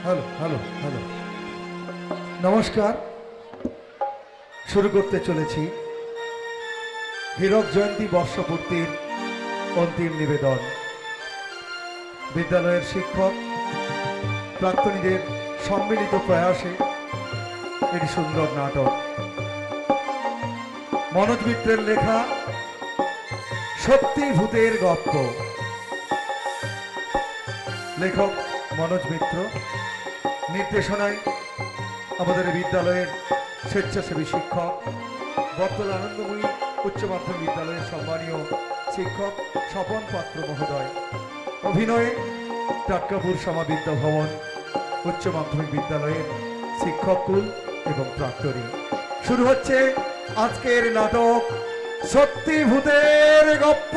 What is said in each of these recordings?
Hello hello hello নমস্কার। শুরু করতে চলেছি হীরক জয়ন্তী বর্ষপূর্তির অন্তিম নিবেদন। বিদ্যালয়ের শিক্ষক প্রাক্তনীদের সম্মিলিত প্রয়াসে একটি সুন্দর নাটক, মনোজ মিত্রের লেখা সত্যি ভূতের গপ্প। লেখক মনোজ মিত্র, নির্দেশনায় আমাদের বিদ্যালয়ের স্বেচ্ছাসেবী শিক্ষক বর্তলা আনন্দময়ী উচ্চ মাধ্যমিক বিদ্যালয়ের সম্মানীয় শিক্ষক স্বপন পাত্র মহোদয়। অভিনয়ে টাটকাপুর সমাবিদ্যা ভবন উচ্চ মাধ্যমিক বিদ্যালয়ের শিক্ষককুল এবং প্রাক্তনী। শুরু হচ্ছে আজকের নাটক সত্যি ভূতের গপ্প।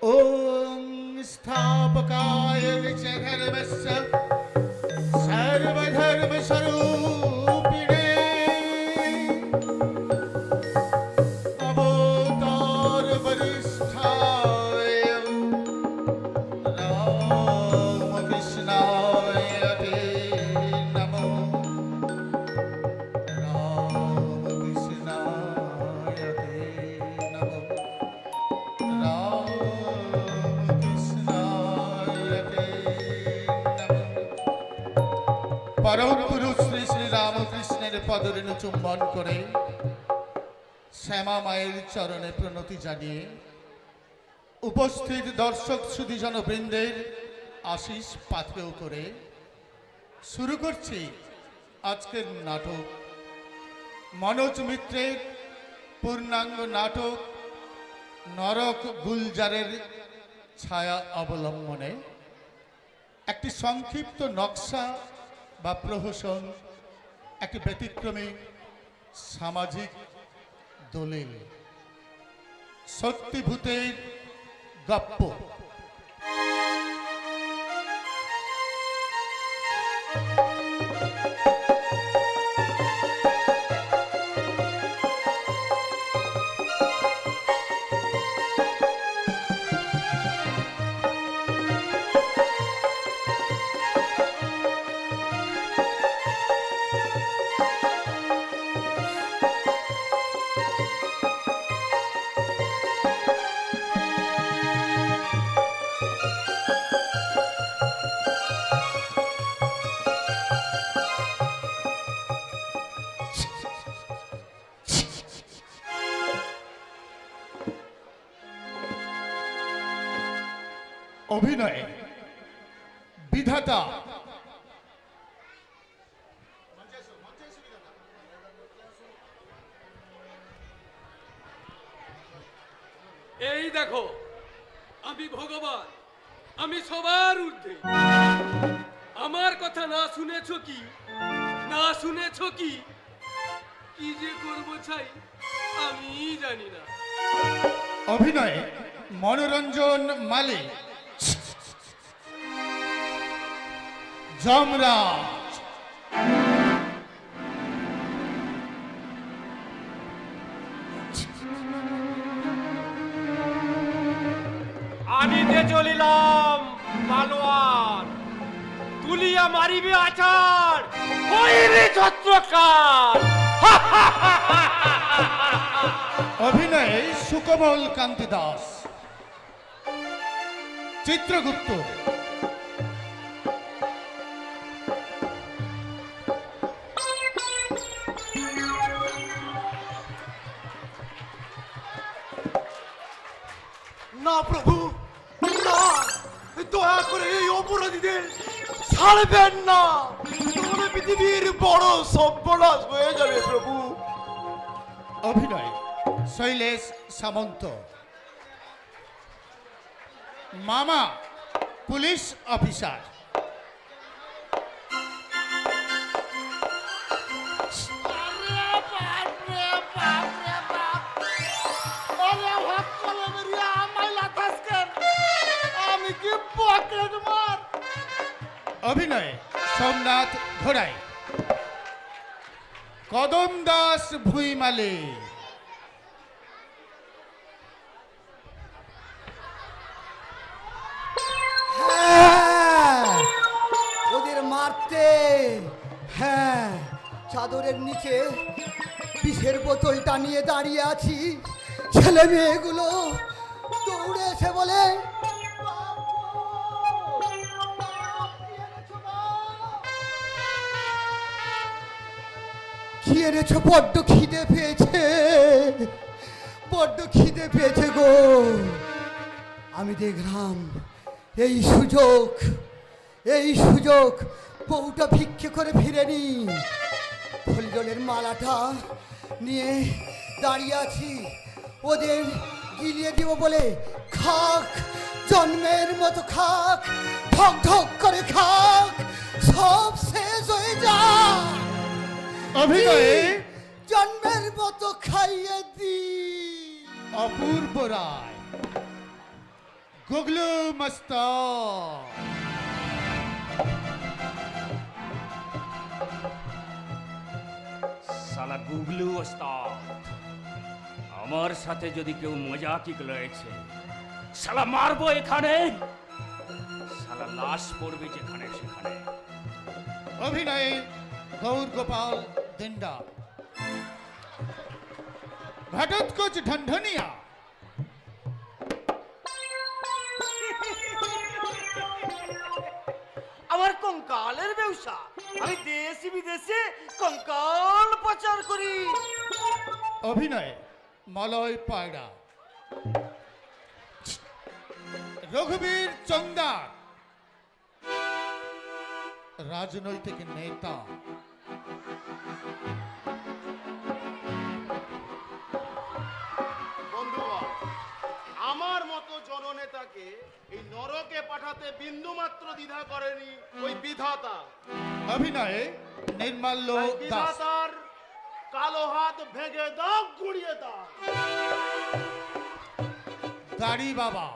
ॐ स्थापकाय च धर्मस्य सर्वधर्मस्वरूपिणे अवतारवरिष्ठाय रामकृष्णाय ते नमो। रामकृष्णाय ते नमो। পরম পুরুষ শ্রী শ্রী রামকৃষ্ণের পদরেণু চুম্বন করে শ্যামা মায়ের চরণে প্রণতি জানিয়ে উপস্থিত দর্শক সুধীজন বৃন্দের আশিস পাথেয় করে শুরু করছি আজকের নাটক মনোজ মিত্রের পূর্ণাঙ্গ নাটক নরক গুলজারের ছায়া অবলম্বনে একটি সংক্ষিপ্ত নকশা বা প্রহসন, একটি ব্যতিক্রমী সামাজিক দলিল সত্যি ভূতের গপ্প। অভিনয়ে বিধাতা এই দেখো, আমি ভগবান, আমি সবার ঊর্ধ্বে। আমার কথা না শুনেছ কি, না শুনেছ কি, কি যে করবো চাই আমি জানি না। অভিনয়ে মনোরঞ্জন মালিক, যমরাজ, মারিতে চলিলাম পালোয়ান, তুলিয়া মারিবে আচার, হইবে ছত্রকার। অভিনয়ে সুকমল কান্তি দাস, চিত্রগুপ্ত, না প্রভু, না, দয়া করে এই অপরাধীদের ছাড়বেন না, তাহলে পৃথিবীর বড় সর্বনাশ হয়ে যাবে প্রভু। অভিনয় শৈলেশ সামন্ত, মামা পুলিশ অফিসার, অভিনয়ে সোমনাথ ঘোড়াই, কদম দাস ভুইমালি, হ্যাঁ, ওদের মারতে। হ্যাঁ, চাদরের নিচে বিষের বোতলটা নিয়ে দাঁড়িয়ে আছি, ছেলে মেয়েগুলো দৌড়ে এসে বলে, কি এনেছো? বড্ড খিদে পেয়েছে, বড্ড খিদে পেয়েছে গো। আমি দেখলাম এই সুযোগ বউটা ভিক্ষে করে ফিরেনি, হরিজনের মালাটা নিয়ে দাঁড়িয়ে আছি, ওদের গিলিয়ে দিব বলে। খাক, জন্মের মতো খাক, ঢক ঢক করে খাক, সব শেষ হয়ে যা। অভিনয়ে জন্মের মতো খাইয়ে দি। অপূর্ব রায়, গুগলু মস্তান, শালা গুগলু ওস্তাদ, আমার সাথে যদি কেউ মজাকি লয়েছে, শালা মারবো এখানে, শালা লাশ পড়বে যেখানে সেখানে। অভিনয়ে গৌর গোপাল দিন্ডা, ঘটোৎকচ ঢনঢনিয়া, আমার কঙ্কালের ব্যবসা, আমি দেশি বিদেশে কঙ্কাল পাচার করি। অভিনয়ে মলয় পায়রা, রঘুবীর চন্দার, রাজনৈতিক নেতা, বন্ধুগণ, আমার মতো জননেতাকে এই নরকে পাঠাতে বিন্দুমাত্র দ্বিধা করেনি ওই বিধাতা। অভিনয়ে নির্মাল্য তাই দাস, বিধাতার কালো হাত ভেঙে দাও, গুড়িয়ে দাও। দাড়ি বাবা,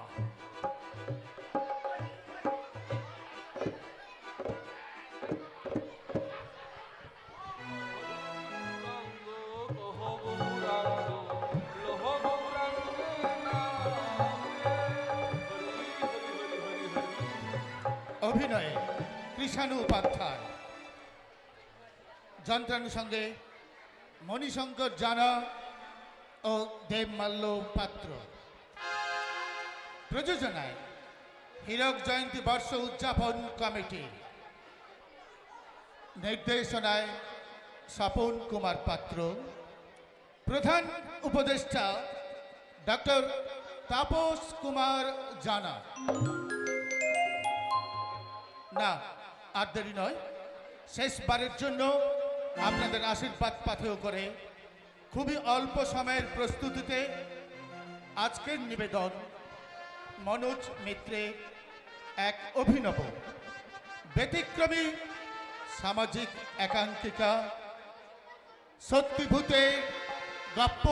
অভিনয়ে কৃষাণু উপাধ্যায়, যন্ত্রানুষঙ্গে মণিশঙ্কর জানা ও দেবমাল্য পাত্র, প্রযোজনায় হীরক জয়ন্তী বর্ষ উদযাপন কমিটি, নির্দেশনায় স্বপন কুমার পাত্র, প্রধান উপদেষ্টা ডক্টর তাপস কুমার জানা। না, আর দেরি নয়, শেষবারের জন্য আপনাদের আশীর্বাদ পাথেয় করে খুবই অল্প সময়ের প্রস্তুতিতে আজকের নিবেদন মনোজ মিত্রের এক অভিনব ব্যতিক্রমী সামাজিক একাঙ্কিকা সত্যিভূতের গপ্প।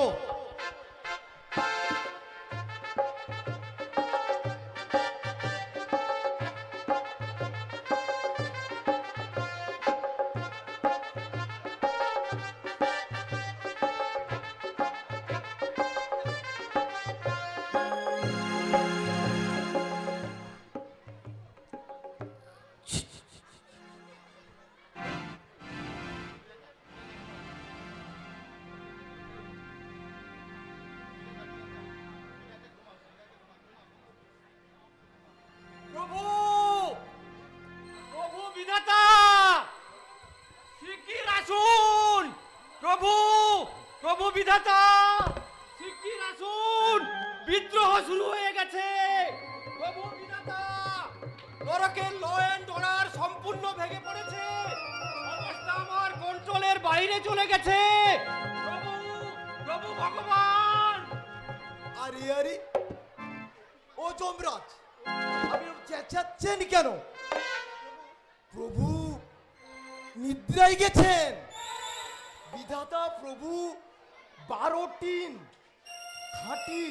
প্রভু বিধাতা শিগগির আসুন, বিদ্রোহ শুরু হয়ে গেছে। প্রভু বিধাতা, নরকের ল এন্ড অর্ডার সম্পূর্ণ ভেঙে পড়েছে, অবস্থা আমার কন্ট্রোলের বাইরে চলে গেছে। প্রভু, প্রভু ভগবান। আরে আরে, ও যমরাজ, আপনি চেঁচাচ্ছেন কেন? প্রভু নিদ্রায় গেছেন। বিধাতা প্রভু 12টি খাঁটি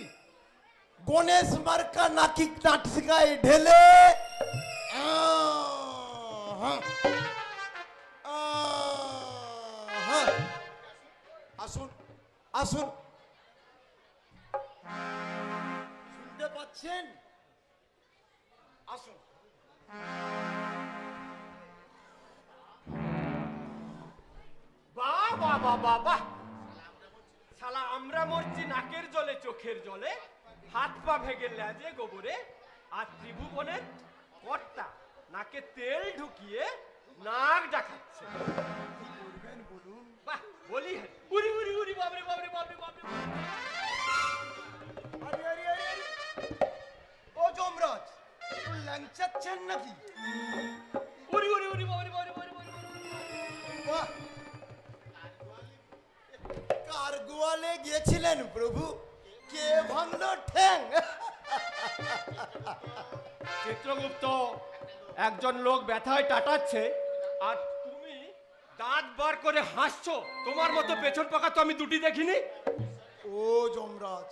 গণেশ মার্কা নাটিকায় ঢেলে আসুন আসুন, শুনতে পাচ্ছেন? আসুন। বাহ বাহ বাহ বাহ বাহ, শালা আমরা মরছি নাকের জলে চোখের জলে, হাত পা ভেঙে লেজে গোবরে, আর ত্রিভুবনের কর্তা নাকে তেল ঢুকিয়ে নাক ডাকাচ্ছে। কি করবেন বলুন? বাহ, বলি হ্যাঁ, উড়ি উড়ি উড়ি, বাবরে বাবরে বাবরে বাবরে। আরে আরে আরে আরে, ও যমরাজ, ল্যাংচাচ্ছেন নাকি? উড়ি উড়ি উড়ি, বাবরে বাবরে বাবরে বাবরে। বাহ, কার গোয়ালে গিয়েছিলেন প্রভু? কে ভাঙলো ঠ্যাং? চিত্রগুপ্ত, একজন লোক ব্যথায় টাটাচ্ছে আর তুমি দাঁত বার করে হাসছো। তোমার মতো পেছন পাকা তো আমি দুটি দেখিনি। ও যমরাজ,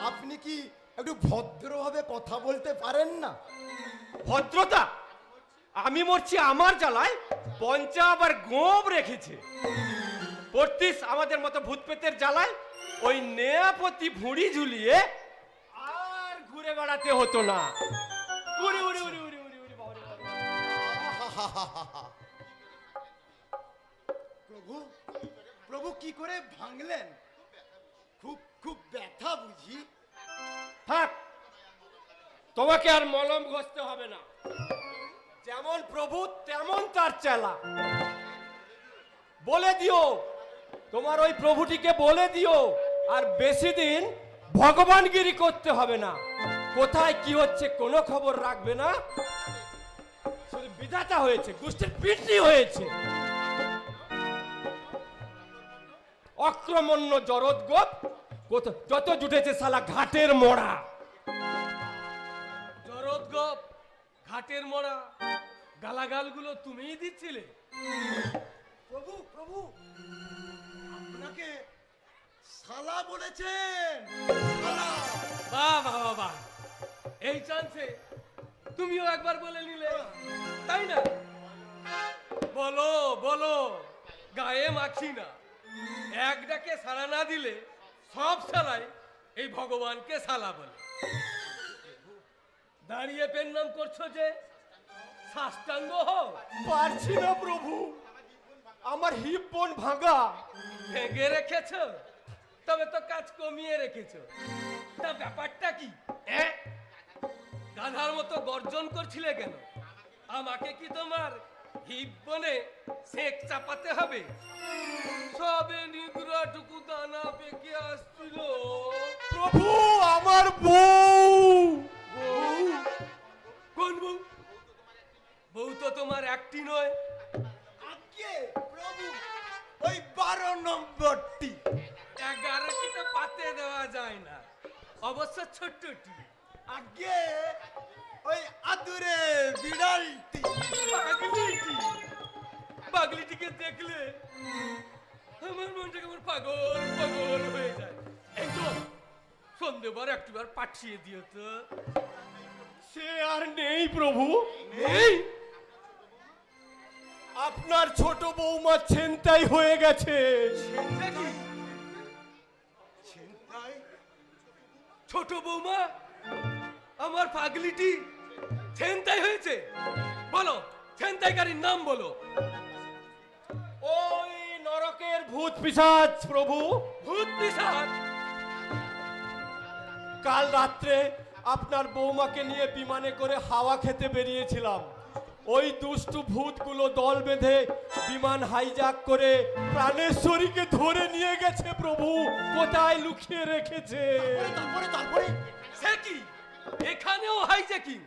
আপনি কি একটু ভদ্রভাবে কথা বলতে পারেন না? ভদ্রতা? আমি মরছি আমার জ্বালায়, পঞ্চা আবার গোপ রেখেছে। পড়তিস আমাদের মতো ভূত পেতের জ্বালায় ওই নেয়াপতি ভুঁড়ি ঝুলিয়ে আর ঘুরে বেড়াতে হতো না। উড়ি উড়ি উড়ি উড়ি উড়ি উড়ি, বাবারে বাবারে। প্রভু, প্রভু কি করে ভাঙলেন? খুব খুব ব্যথা বুঝি? থাক, তোমাকে আর মলম ঘষতে হবে না। যেমন প্রভু তেমন তার চেলা। বলে দিও, তোমার ওই প্রভুটিকে বলে দিও, আর বেশি দিন ভগবানগিরি করতে হবে না। কোথায় কি হচ্ছে কোনো খবর রাখবে না। শুধু বিধাতা হয়েছে, গোষ্ঠীর পিঠি হয়েছে। অক্রমণ্য জরদ গোপ যত জুটেছে শালা ঘাটের মোড়া। জরদ গপ, ঘাটের মোড়া, গালাগালগুলো তুমিই দিচ্ছিলে। প্রভু প্রভু, আপনাকে শালা বলেছেন। শালা। বাহ বাহ বাহ বাহ, এই চান্সে তুমিও একবার বলে নিলে, তাই না? বলো বলো, গায়ে মাখি না। এক ডাকে সাড়া না দিলে সব সালাই এই ভগবানকে সালা বলে। দাঁড়িয়ে পেন নাম করছো যে, সাষ্টাঙ্গ হও। পারছি না প্রভু, আমার হিপ বোন ভাঙা। ভেঙে রেখেছো, তবে তো কাজ কমিয়ে রেখেছো। তা ব্যাপারটা কি? গাধার মতো গর্জন করছিলে কেন? আমাকে কি তোমার হিপ বনে সেক চাপাতে হবে? সবে নিগুড়াটুকু দানা পেকে আসছিল। প্রভু, আমার বউ। বউ? কোন বউ? বউ তো তোমার একটি নয়। আগে প্রভু, ওই 12 নম্বরটি। 11টি তো পাতে দেওয়া যায় না, অবশ্য ছোট্টটি। আগে ওই আদুরে বিড়ালটি। পাগলিটি, পাগলিটিকে দেখলে আমার মনটা কেমন পাগল পাগল হয়ে যায়। এই তো সন্ধ্যেবার একটিবার পাঠিয়ে দিও তো। সে আর নেই প্রভু। এই আপনার ছোট বৌমা ছেনতাই হয়ে গেছে। দেখি, ছিনতাই? ছোট বৌমা আমার পাগলিটি ছেনতাই হয়েছে? বলো, ছেনতাইকারীর নাম বলো। ওই নরকের ভূত পিশাচ প্রভু। ভূত পিশাচ? কাল রাত্রে আপনার বৌমাকে নিয়ে বিমানে করে হাওয়া খেতে বেরিয়েছিলাম। ওই দুষ্টু ভূতগুলো দল বেঁধে বিমান হাইজ্যাক করে প্রাণেশ্বরীকে ধরে নিয়ে গেছে প্রভু কোথায় লুকিয়ে রেখেছে। তারপরে তারপরে সে কি এখানেও হাইজ্যাকিং?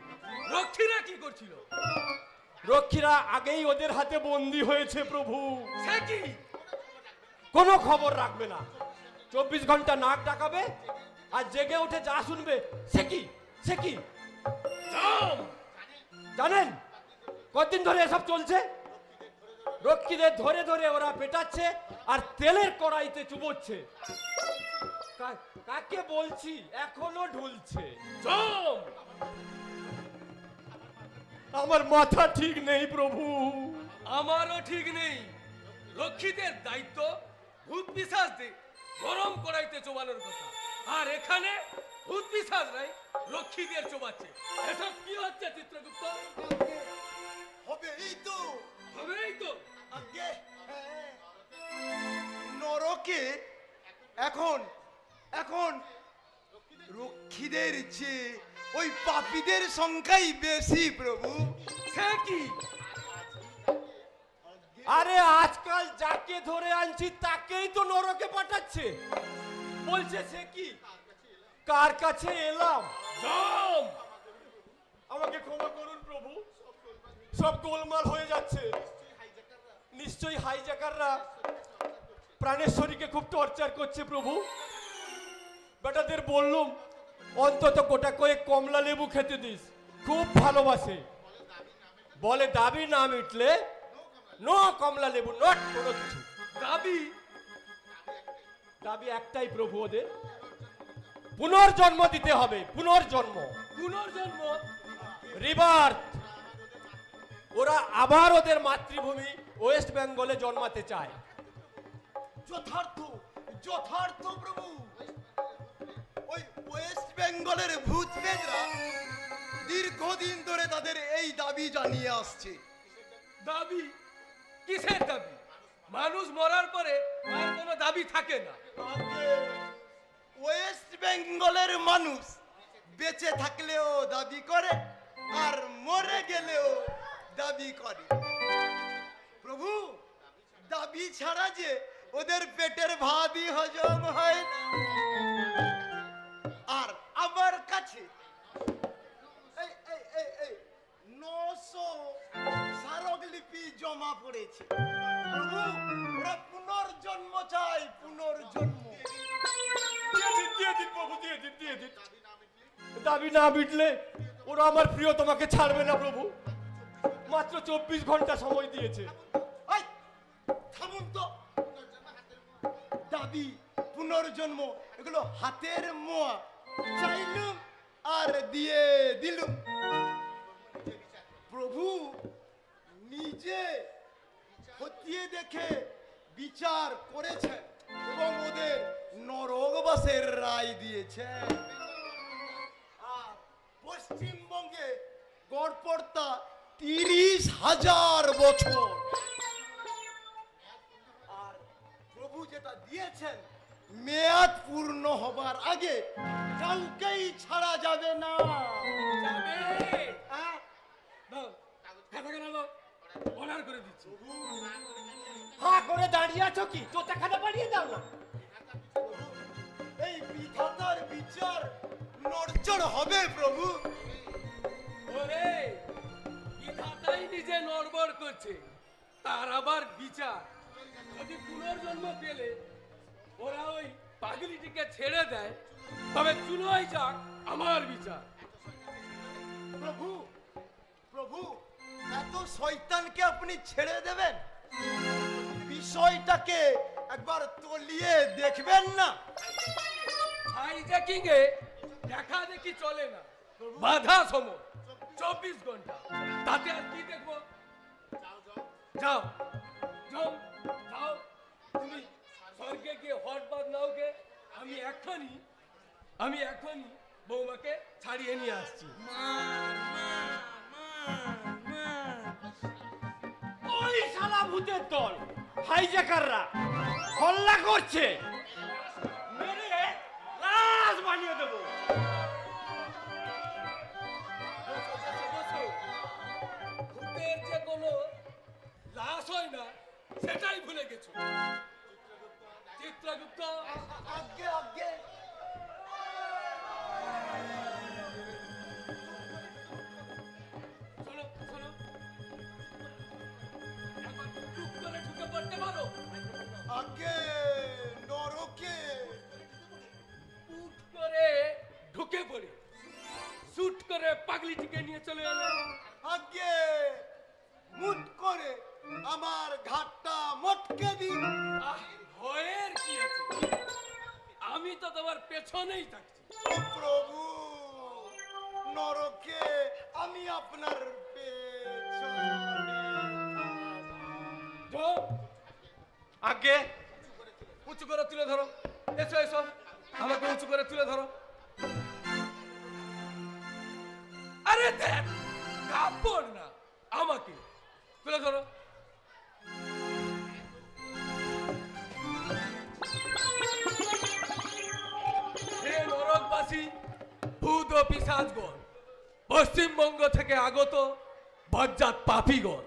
রক্ষীরা কি করছিল? রক্ষীরা আগেই ওদের হাতে বন্দী হয়েছে প্রভু। সে কি? কোনো খবর রাখবে না, 24 ঘন্টা নাক ডাকাবে আর জেগে উঠে যা শুনবে সে কি সে কি। জানেন কতদিন ধরে এসব চলছে? রক্ষীদের ধরে ধরে ওরা পেটাচ্ছে আর তেলের কড়াইতে চুবোচ্ছে। কাকে বলছি এখনো ঢুলছে। আমার মাথা ঠিক নেই প্রভু। আমারও ঠিক নেই। রক্ষীদের দায়িত্ব ভূত পিশাচদের গরম কড়াইতে চোবানোর কথা, আর এখানে ভূত পিশাচ নাই, রক্ষীদের চোবাচ্ছে। এসব কি হচ্ছে চিত্রগুপ্ত? হবে এই তো হবেই তো। আগে নরকে এখন এখন রক্ষীদের চেয়ে ওই পাপীদের সংখ্যাই বেশি প্রভু। সে কি? আরে আজকাল যাকে ধরে আনছি তাকেই তো নরকে পাঠাচ্ছে। বলছে সে কি, কার কাছে এলাম। জম! আমাকে ক্ষমা করুন প্রভু, সব গোলমাল হয়ে যাচ্ছে। নিশ্চয়ই হাইজ্যাকাররা প্রাণেশ্বরীকে খুব টর্চার করছে প্রভু। বেটাদের বললুম অন্তত গোটা কয়েক কমলা লেবু খেতে দিস, খুব ভালোবাসে। বলে দাবি না মিটলে নো কমলা লেবু, নট কোনো কিছু। দাবি? দাবি একটাই প্রভু, ওদের পুনর্জন্ম দিতে হবে। পুনর্জন্ম, পুনর্জন্ম? রিবার্থ। ওরা আবার ওদের মাতৃভূমি ওয়েস্ট বেঙ্গলে জন্মাতে চায়। যথার্থ যথার্থ প্রভু। ওই ওয়েস্ট বেঙ্গলের ভূত পেজরা দীর্ঘদিন ধরে তাদের এই দাবি জানিয়ে আসছে। দাবি? কিসের দাবি? মানুষ মরার পরে আর কোনো দাবি থাকে না। ওয়েস্ট বেঙ্গলের মানুষ বেঁচে থাকলেও দাবি করে আর মরে গেলেও দাবি করে। প্রভু, দাবি ছাড়া যে ওদের পেটের ভাতই হজম হয় না। আর আমার কাছে এই এই এই এই 900 স্মারকলিপি জমা পড়েছে। প্রভু, ওরা পুনর্জন্ম চায়, পুনর্জন্ম। দিয়ে দিন প্রভু, দিয়ে দিন, দিয়ে দিন। দাবি না মিটলে ওরা আমার প্রিয় তোমাকে ছাড়বে না প্রভু। মাত্র 24 ঘন্টা সময় দিয়েছে। এই, থামুন তো। দাবি, পুনর্জন্ম এগুলো হাতের মোয়া। চাইলুম আর দিয়ে দিলুম। প্রভু নিজে খতিয়ে দেখে বিচার করেছেন এবং ওদের নরকবাসের রায় দিয়েছেন। আর পশ্চিমবঙ্গে গড়পড়তা 30,000 বছর। আর প্রভু যেটা দিয়েছেন মেয়াদ পূর্ণ হবার আগে কাউকেই ছাড়া যাবে না। যাবে? হ্যাঁ? দাও, খাতাখানা দাও, অর্ডার করে দিচ্ছি। হা করে দাঁড়িয়ে আছো কি? চোটাখানা বাড়িয়ে দাও না। এই বিধাতার বিচার নড়চড় হবে প্রভু। ওরে, বিধাতাই নিজে নড়বড় করছে, তার আবার বিচার? যদি পুনর্জন্ম পেলে ওরা ওই পাগলিটিকে ছেড়ে দেয়, তবে চুলোই যাক আমার বিচার। প্রভু প্রভু, এত শয়তানকে আপনি ছেড়ে দেবেন? বিষয়টাকে একবার তলিয়ে দেখবেন না? হাইজ্যাকিং এ দেখা দেখি চলে না, বাধা সময় 24 ঘন্টা। তাতে আর কি দেখবো? যাও যাও যাও, তুমি স্বর্গে গিয়ে হট বাদ নাও গে। আমি এখনই বৌমাকে ছাড়িয়ে নিয়ে আসছি। ওই শালা ভূতের দল হাইজ্যাকাররা হল্লা করছে, মেরে লাশ বানিয়ে দেবো। ভূতের যে কোনো লাশ হয় না সেটাই ভুলে গেছো। চিত্রগুপ্ত আগে আগে শোনো শোনো, একবার টুক করে ঢুকে পড়তে পারো? আগে নরকে উঠ করে ঢুকে পড়ে শুট করে পাগলিটিকে নিয়ে চলে এলো। আগে মুট করে আমার ঘাটটা মটকে দিন। আহ, ভয়ের কি আছে? আমি তো তোমার পেছনেই থাকছি। ও প্রভু, নরকে আমি আপনার পেছনে যাও, আগে উঁচু করে তুলে ধরো। এসো এসো, আমাকে উঁচু করে তুলে ধরো। আরে দেখ, কাপড় না, আমাকে তুলে ধরো। হে নরকবাসী, ভূত ও পিশাচগণ, পশ্চিমবঙ্গ থেকে আগত বজ্জাত পাপীগণ,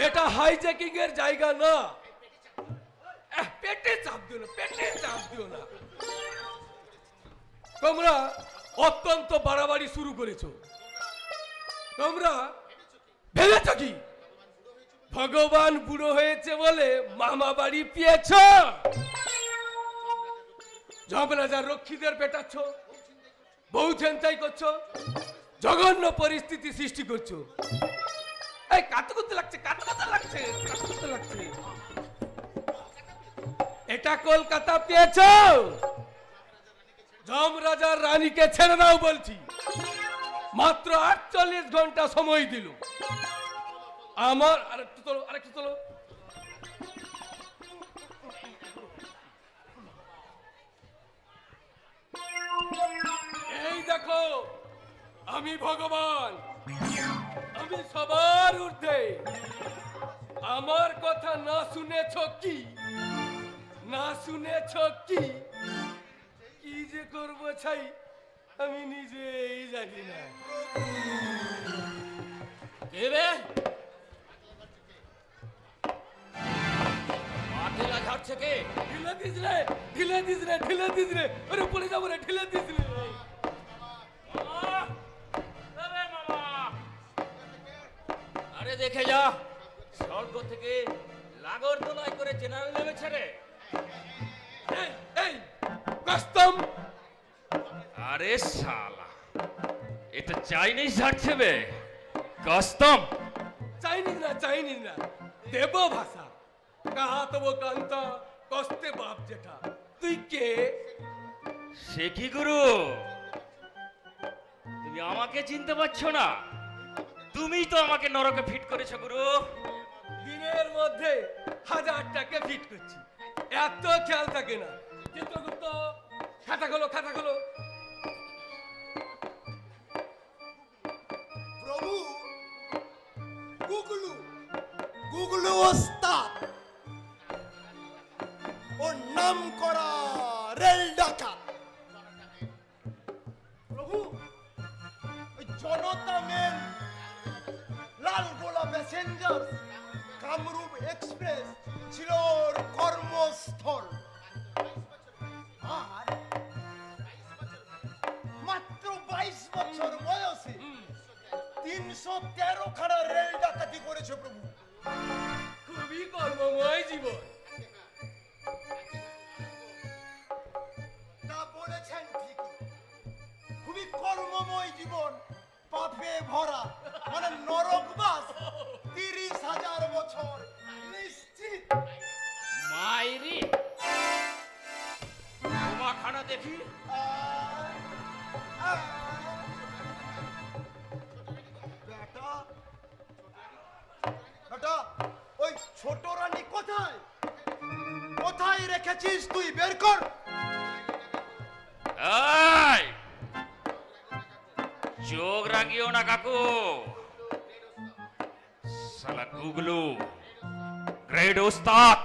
এটা হাইজ্যাকিং এর জায়গা না। পেটে চাপ দিও না, পেটে চাপ দিও না। তোমরা অত্যন্ত বাড়াবাড়ি শুরু করেছো। তোমরা ভেবেছ কি ভগবান বুড়ো হয়েছে বলে মামা বাড়ি পেয়েছ? যমরাজার রক্ষীদের পেটাচ্ছ, বউ ছেনতাই করছো, জঘন্য পরিস্থিতি সৃষ্টি করছো। এই কাতু করতে লাগছে, কাতু করতে লাগছে, কাতু করতে লাগছে। এটা কলকাতা পেয়েছ? যমরাজার রানীকে ছেড়ে দাও বলছি। মাত্র 48 ঘন্টা সময় দিল। আমার আরেকটু তোলো, আরেকটু তোলো। এই দেখো, আমি ভগবান, আমি সবার ঊর্ধ্বে। আমার কথা না শুনেছ কি? না শুনেছ কি? কি যে করব ছাই আমি নিজেই জানি না। কে রে? মাঠেলা ঝাড়ছে কে? ঢিলে দিস রে, ঢিলে দিস রে, ঢিলে দিস রে। ওরে পড়ে যাবো রে, ঢিলে দিস রে। মামা! আরে মামা! আরে দেখে যা, স্বর্গ থেকে লাগর দোলাই করে জেনারেল নেমেছে রে। এই, এই, কাস্টম। আরে শালা, এটা চাইনিজ ঝাড়ছে বে। কাস্টম। চাইনিজ না, চাইনিজ না, দেব ভাষা। কাহা তবো কান্তা কস্তে বাপ জেঠা। তুই কে? সে কি গুরু, তুমি আমাকে চিনতে পারছো না? তুমিই তো আমাকে নরকে ফিট করেছো গুরু। দিনের মধ্যে 1000টাকে ফিট করছি, এত খেয়াল থাকে না। চিত্রগুপ্ত, খাতা খোলো, খাতা খোলো। প্রভু, গুগলু গুগলু ওস্তাদ, ওর নাম করা রেল ডাকাত। প্রভু, ওই Janata mail Lalgola passenger Kamrup express ছিল ওর কর্মস্থল। আর মাত্র 22 বছর বয়সে 313 খানা রেল ডাকাতি করেছে প্রভু। খুবই কর্মময় জীবন। তা বলেছেন ঠিকই, খুবই কর্মময় জীবন, পাপে ভরা, মানে নরকবাস 30,000 বছর নিশ্চিত। মাইরি তোমা খানা দেখি। বেটা, বেটা, ওই ছোট রানী কোথায়? কোথায় রেখেছিস তুই? বের কর। এই, চোখ রাখিও না কাকু। শালা গুগলু গ্রেট ওস্তাদ,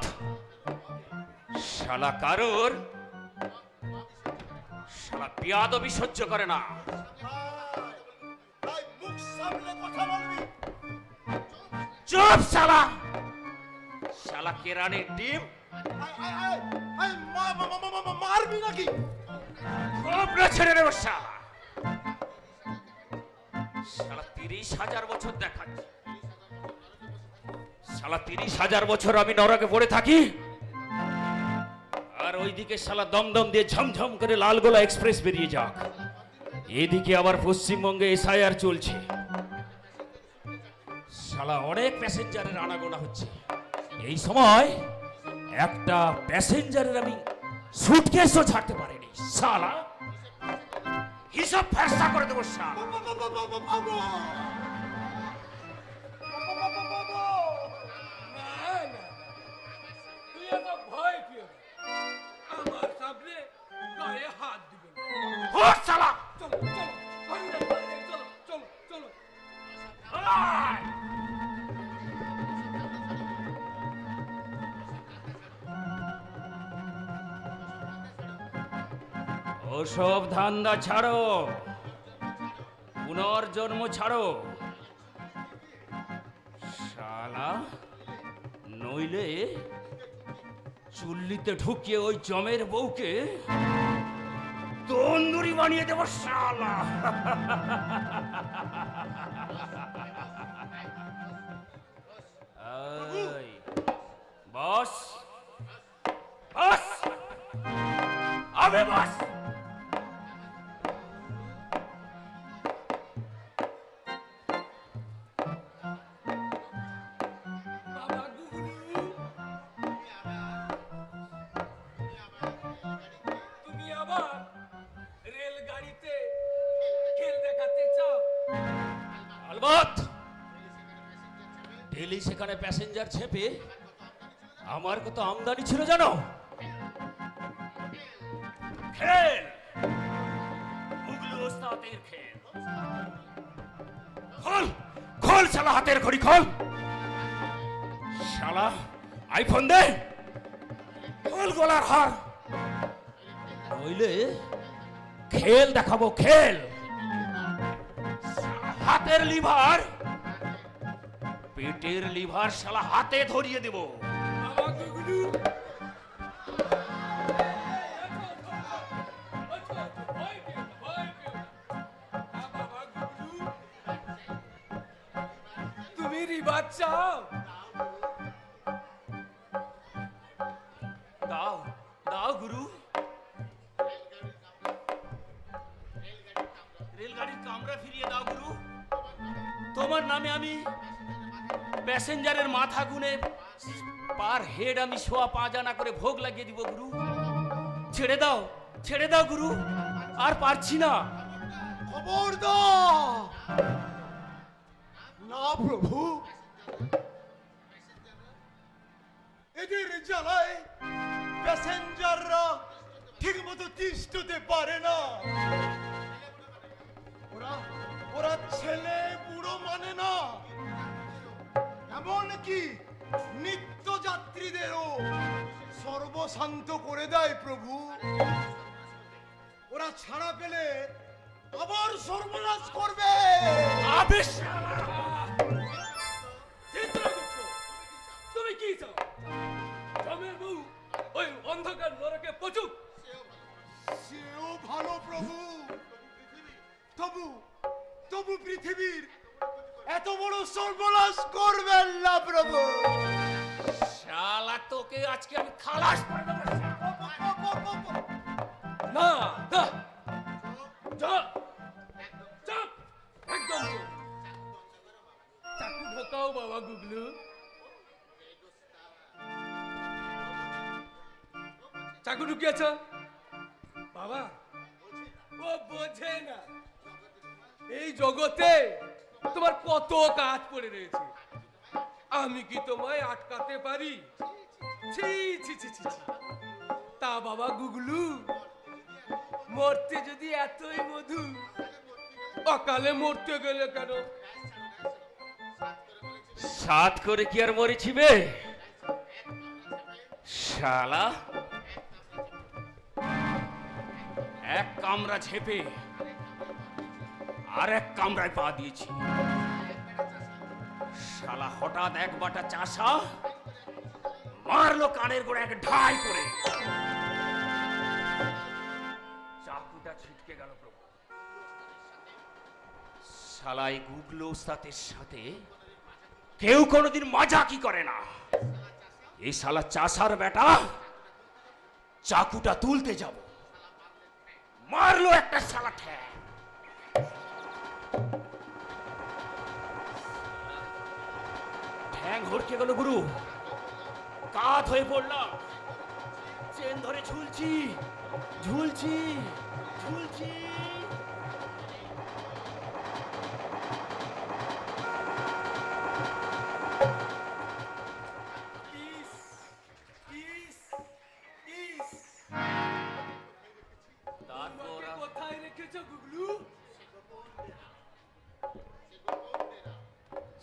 শালা কারুর শালা বিয়াদবি সহ্য করে না। তাই মুখ সামলে কথা বলবি। চুপ শালা। শালা কেরানির ডিম মারবি নাকি? খবরা ছেড়ে দেবো শালা। শালা 30,000 বছর দেখাচ্ছে। শালা 30,000 বছর আমি নরকে পড়ে থাকি, আর ওইদিকে শালা দমদম দিয়ে ঝমঝম করে লালগোলা এক্সপ্রেস বেরিয়ে যাক। এদিকে আবার পশ্চিমবঙ্গে এসআইআর চলছে। শালা অনেক প্যাসেঞ্জারের আনাগোনা হচ্ছে। এই সময় একটা প্যাসেঞ্জারের আমি সুটকেসও ছাড়তে পারিনি। শালা হিসাব ফেরস্তা করে দেবো শালা। না না, তুই এত ভয় পেও না। আমার সামনে গায়ে হাত দিবে না। ও শালা চলো চলো, ভাঙিয়ে ভাঙিয়ে চলো চলো চলো। আয়! ওসব ধান্দা ছাড়ো, পুনর্জন্ম ছাড়ো শালা, নইলে চুল্লিতে ঢুকিয়ে ওই জমের বউকে তন্দুরি বানিয়ে দেবো শালা। এই, বস বস, আবে বস। বাবা গুগলু, তুমি আবার রেলগাড়িতে খেল দেখাতে চাও? আলবত ডেলি সেখানে প্যাসেঞ্জার চেপে আমার কত আমদানি ছিল জানো? খেল, মুগলু ওস্তাদের খেল। খোল খোল শালা, হাতের ঘড়ি খোল শালা, আইফোন দে, খোল গলার হার, নইলে খেল দেখাবো খেল। হাতের লিভার, পেটের লিভার শালা হাতে ধরিয়ে দেব। বাবা গুগলু, তুমি রিবাজ চাও? দাও দাও গুরু। রেলগাড়ির কামরা ফিরিয়ে দাও গুরু। তোমার নামে আমি প্যাসেঞ্জারের মাথা গুনে পার হেড আমি 5.25 আনা করে ভোগ লাগিয়ে দিব গুরু। ছেড়ে দাও গুরু, আর পারছি না। খবরদার না প্রভু, এদের জ্বালায় প্যাসেঞ্জাররা ঠিক মতো তিষ্ঠতে পারে না। ওরা ওরা ছেলে বুড়ো মানে না, এমনকি নিত্য যাত্রীদেরও সর্বশান্ত করে দেয় প্রভু। ওরা ছাড়া পেলে আবার সর্বনাশ করবে। আবেশ চিত্রগুপ্ত, তুমি কি চাও? জমের বউ ওই অন্ধকার নরকে পচুক? সেও ভালো প্রভু, তবু তবু পৃথিবীর এত বড় সর্বনাশ করবেন না প্রভু। শালা তোকে আজকে আমি খালাস করে দেবো। না না, চুপ চুপ, একদম চুপ। চাকু ঢোকাও বাবা গুগলু, চাকু ঢুকিয়েছ বাবা। ও বোঝে না এই জগতে তোমার কত কাজ পড়ে রয়েছে। আমি কি তোমায় আটকাতে পারি? ছি ছি ছি ছি ছি। তা বাবা গুগলু, মরতে যদি এতই মধু, অকালে মরতে গেলে কেন? সাত করে কি আর মরেছিবে শালা? এক কামরা ঝেপে আর এক কামরায় পা দিয়েছি। শালা হঠাৎ এক বাটা চাষা মারলো কানের গোড়া এক ঢাই করে। চাকুটা ছিটকে গেল প্রভু। শালাই গুগলো উস্তাদের সাথে কেউ কোনোদিন মজাকি করে না। এই শালা চাষার বেটা, চাকুটা তুলতে যাব, মারলো একটা শালা ঠ্যাং। ঠ্যাং হড়কে গেল গুরু, কাত হয়ে পড়লাম, চেন ধরে ঝুলছি ঝুলছি ঝুলছি। আমাকে কোথায় রেখেছো গুগলু?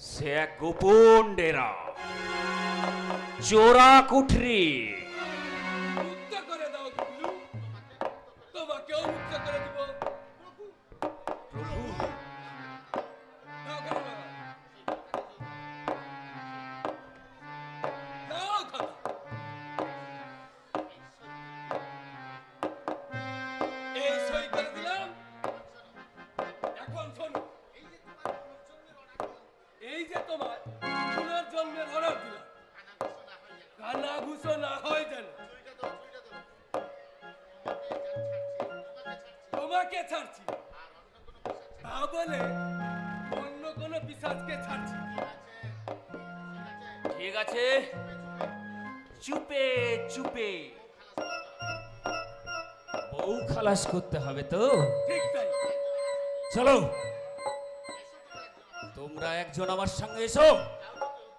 সে এক গোপন ডেরা, চোরা কুঠরি। মুক্ত করে দাও গুগলু, তোমাকেও মুক্ত করে দিব। প্রভু, দাও খাতা, দাও খাতা। এই সই করে দিলাম। এখন শোনো, এই যে তোমার পুনর্জন্মের অর্ডার দিলাম, কানা ঘুষো না হয় যেন। তোমাকে ছাড়ছি, তা বলে অন্য কোনো পিশাচকে ছাড়ছি। ঠিক আছে, চুপে চুপে বউ খালাস করতে হবে তো। ঠিক তাই। চলো, তোমরা একজন আমার সঙ্গে এসো।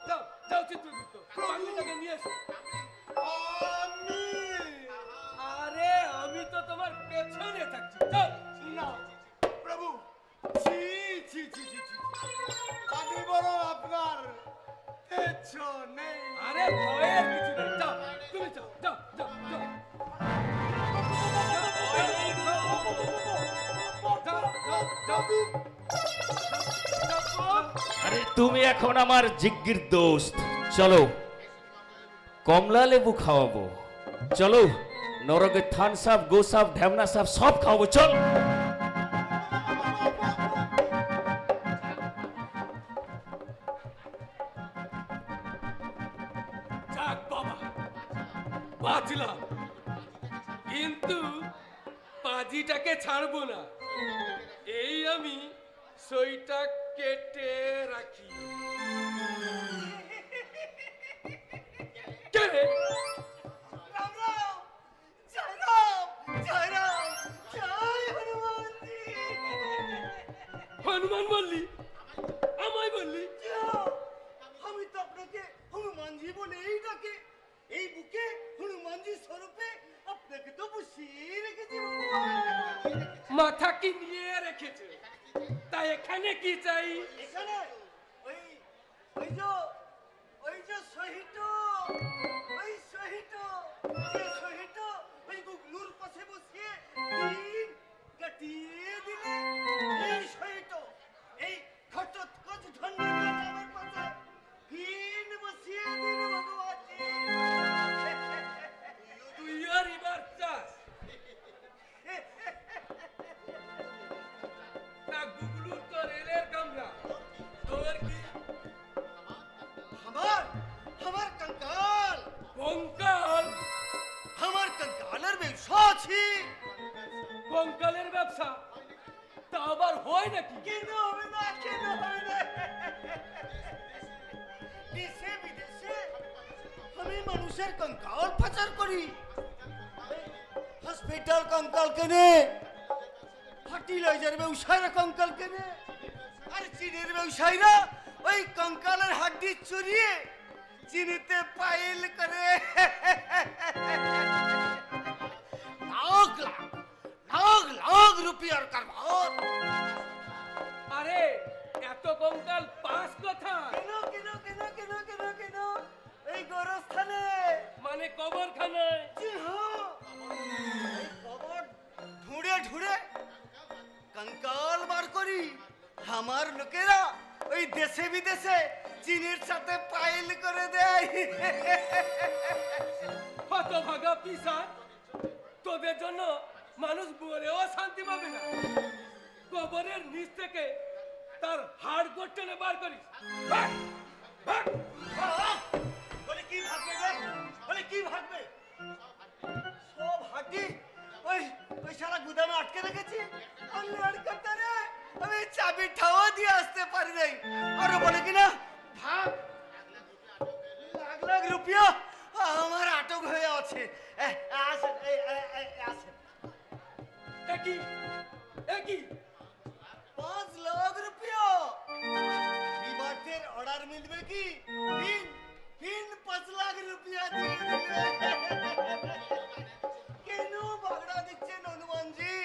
যাও যাও চিত্রগুপ্ত, পাগলিটাকে নিয়ে এসো। আরে আমি তো তোমার পেছনে থাকছি। যাও। না প্রভু, ছি ছি ছি ছি ছি, আমি বড় আপনার পেছনে। আরে ভয়ের কিছু নেই, যাও তুমি যাও যাও যাও যাও। আরে তুমি এখন আমার জিগ্গির দোস্ত। চলো, কমলা লেবু খাওয়াবো। চলো, নরকের থান সাপ, গো সাপ, ঢ্যামনা সাপ সব খাওয়াবো। চল। যাক বাবা, বাঁচলাম, কিন্তু পাজিটাকে ছাড়বো না। এই আমি সইটা কেটে রাখি। কে রে? রাম রাম, জয় রাম, জয় রাম, জয় হনুমানজি। হনুমান বললি? আমায় বললি? আমি তো আপনাকে হনুমানজি বলেই ডাকে। এই বুকে হনুমানজি স্বরূপে আপনাকে তো বসিয়ে রেখেছি ভগবান। মাথা কি নিয়ে রেখেছে? তাই এখানে কি চাই? এখানে ওই ওই যে শহীদ, ওই শহীদ, যে শহীদ ওই গুগলুর পাশে বসিয়ে দিন কাটিয়ে দিলে, এই শহীদ এই ঘটোৎকচ ধন্যবাদ আমার পাশে দিন বসিয়ে দিন ভগবানজি। তুই আর এবার চাস? না গুগলুর তো রেলের কামরা, তোর কি? আমার कंकाल, কঙ্কাল? আমার कंकाলের ব্যবসা আছে। কঙ্কালের ব্যবসা? তা আবার হয় নাকি? কেন হবে না, কেন হবে না? দেশে বিদেশে আমি মানুষের कंकाल পাচার করি। হসপিটাল कंकाल কেনে, ফার্টিলাইজার ব্যবসায়ীরা कंकाल কেনে, আর চীনের ব্যবসায়ীরা ওই कंकालेর হাড্ডি চুরিয়ে চিনিতে পাইল করে। লাখ লাখ লাখ লাখ রুপিয়ার কারবার। আরে এত কঙ্কাল পাস কোথায়? কেন কেন কেন কেন কেন কেন এই গোরস্থানে, মানে কবরখানায়। জি হ্যাঁ, এই কবর ঢুঁড়ে ঢুঁড়ে कंकाल বার করি। আমার লোকেরা ওই দেশে বিদেশে চিনির সাথে পাইল করে দেয়। হতভাগা পিসাচ, তোদের জন্য মানুষ মরেও শান্তি পাবে না। কবরের নিচ থেকে তার হাড় গোড় টেনে বার করিস। ভাগ, ভাগ। বলে কি ভাগবে রে? বলে কি ভাগবে? সব হাড্ডি ওই ওই সারা গুদামে আটকে রেখেছি। আল্লাহর কথা রে, আমি চাবিটাও দিয়ে আসতে পারি নাই। আর বলে কি না ভাগ, লাখ লাখ রুপিয়া আমার আটক হয়ে আছে। আসেন আসেন। একই একই 5 লাখ রুপিয়া বিবাহের অর্ডার মিলবে কি? ফিন ফিন 5 লাখ রুপিয়া দিয়ে দিবে। কেন বাগড়া দিচ্ছেন হনুমানজি?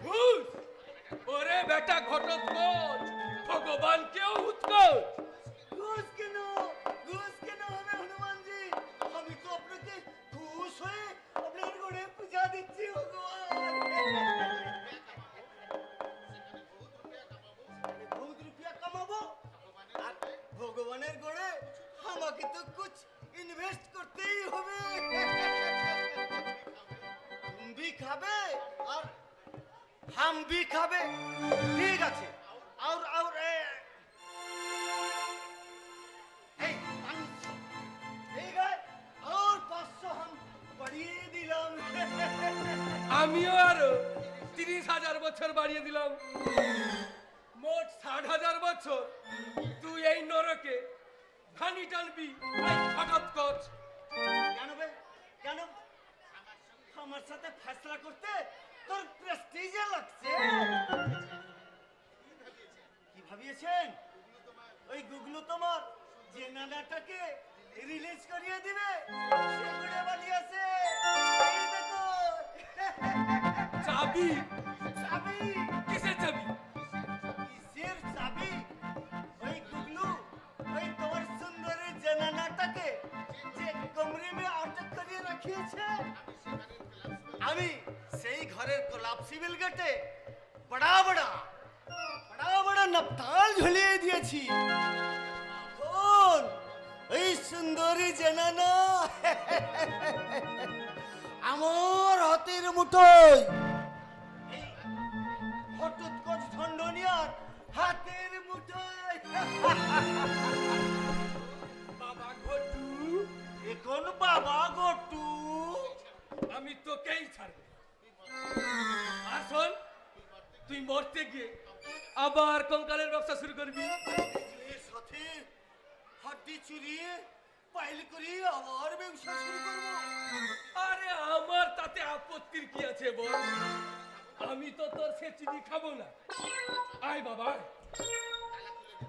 ঘুষ। ওরে বেটা ঘটোৎকচ, ভগবানকেও উৎকচ। ঘুষ কেন? ঘুষ কেন হবে হনুমানজি? আমি তো আপনাকে ঘুষ হয়ে আপনার ঘরে পূজা দিচ্ছি ভগবান। বহুত রুপিয়া কামাবো আর ভগবানের ঘরে আমাকে তো কুছ ইনভেস্ট করতেই হবে। তুম ভি খাবে আর হাম ভি খাবে। ঠিক আছে। আর এই 500 হাম বাড়িয়ে দিলাম। আমিও আরো 30,000 বছর বাড়িয়ে দিলাম। মোট 60,000 বছর তুই এই নরকে ঘানি টানবি। এই ঘটোৎকচ। কেন বে? কেন? আমার সাথে ফয়সলা করতে তোর প্রেস্টিজে লাগছে? কি ভাবিয়েছেন? ওই গুগলু তোমার যে নানাটাকে রিলিজ করিয়ে দিবে সেগুলো বানিয়েছে। এই দেখো চাবি? চাবি। কিসের চাবি? কিসের চাবি? ওই গুগলু ওই তোমার সুন্দরী জানানাটাকে যে কমরে মে আটক করিয়ে রাখিয়েছে, আমি সেই ঘরের কোলাপসিবল গেটে বড়া বড়া নপতাল ঝুলিয়ে দিয়েছি। কোন ওই সুন্দরী জানানা আমার হাতের মুঠোয়, এই ঘটোৎকচ ধন্ডনিয়ার হাতের মুঠোয়। বাবা ঘটু, এখন বাবা গটু আমি তোকেই ছাড়ব। আর শোন, তুই মরতে গিয়ে আবার কঙ্কালের ব্যবসা শুরু করবি। এর সাথে হাড্ডি চুরিয়ে পাইল করিয়ে আবার ব্যবসা শুরু করবো। আরে আমার তাতে আপত্তির কি আছে বল? আমি তো তোর সে চিনি খাবো না। আয় বাবা, আয়।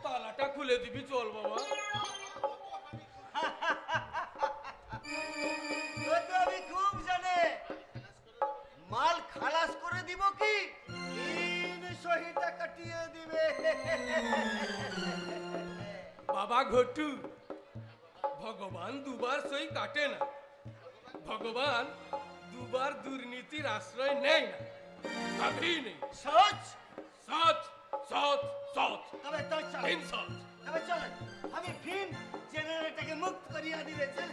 তালাটা খুলে দিবি, চল বাবা। ও তো আমি খুব জানে মাল খালাস করে দিব কি 300 টাকা কাটিয়ে দিবে। বাবা ঘটু, ভগবান দুবার সই কাটে না। ভগবান দুবার দুর্নীতির আশ্রয় নেয় না, কভি নেই। সচ সচ সচ সচ তবে তো চল, তিন সচ। তবে চল আমি ফিন জেনারেটরকে মুক্ত করিয়া দিবে। চল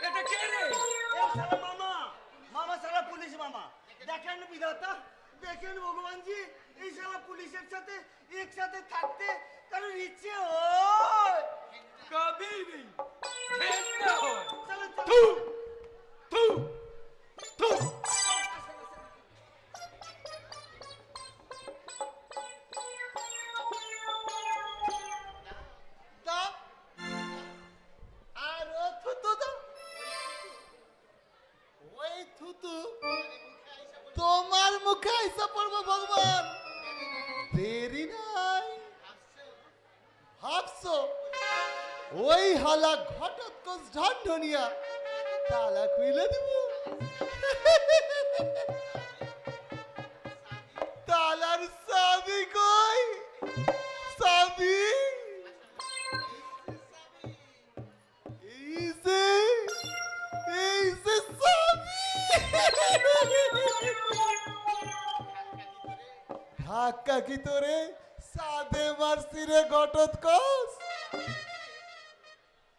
এটা কে রে? দেখেন বিধাতা, দেখেন ভগবানজি, এই সারা পুলিশের সাথে একসাথে থাকতে কারোর ইচ্ছে হয়? কভি নেই, ঘেন্না হয়। চলো থু থু থু। আর ও থুতু দাও। ওই থুতু তোমার মুখে আইসা পড়বো ভগবান। দেরি নাই। ভাবছো ওই হালা ঘটোৎকচ ঢান্ডনিয়া তালা খুইলে দিব? তালার এই যে স্বামী। ধাক্কা কি তোরে সাদে মারছি রে ঘটত কস।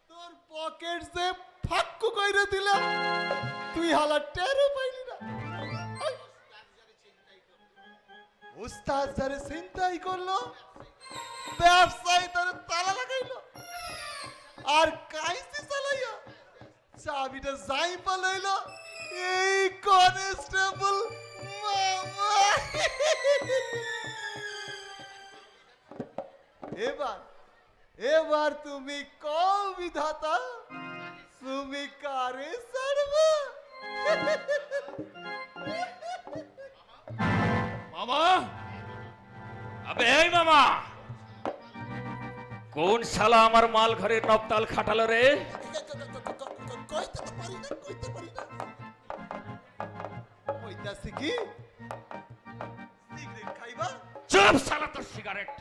তোর পকেট যে ফাক্কু কইরে দিলাম, তুই হালা টেরও পাইলি না। ওই, উস্তাদ যারে চিন্তাই করলো, ব্যবসায়ী তারে তালা লাগাইলো, আর কাইসি চালাইয়া চাবিটা যাই পালাইলো এই কনস্টেবল মামা। এবার তুমি কও বিধাতা, তুমি কারে ছাড়বা? মামা, আবে এই মামা, কোন শালা আমার মাল ঘরের নবতাল খাটালো রে? কইতে পারি না। কইতাছি কি? সিগারেট খাইবা? চুপ শালা, তোর সিগারেট।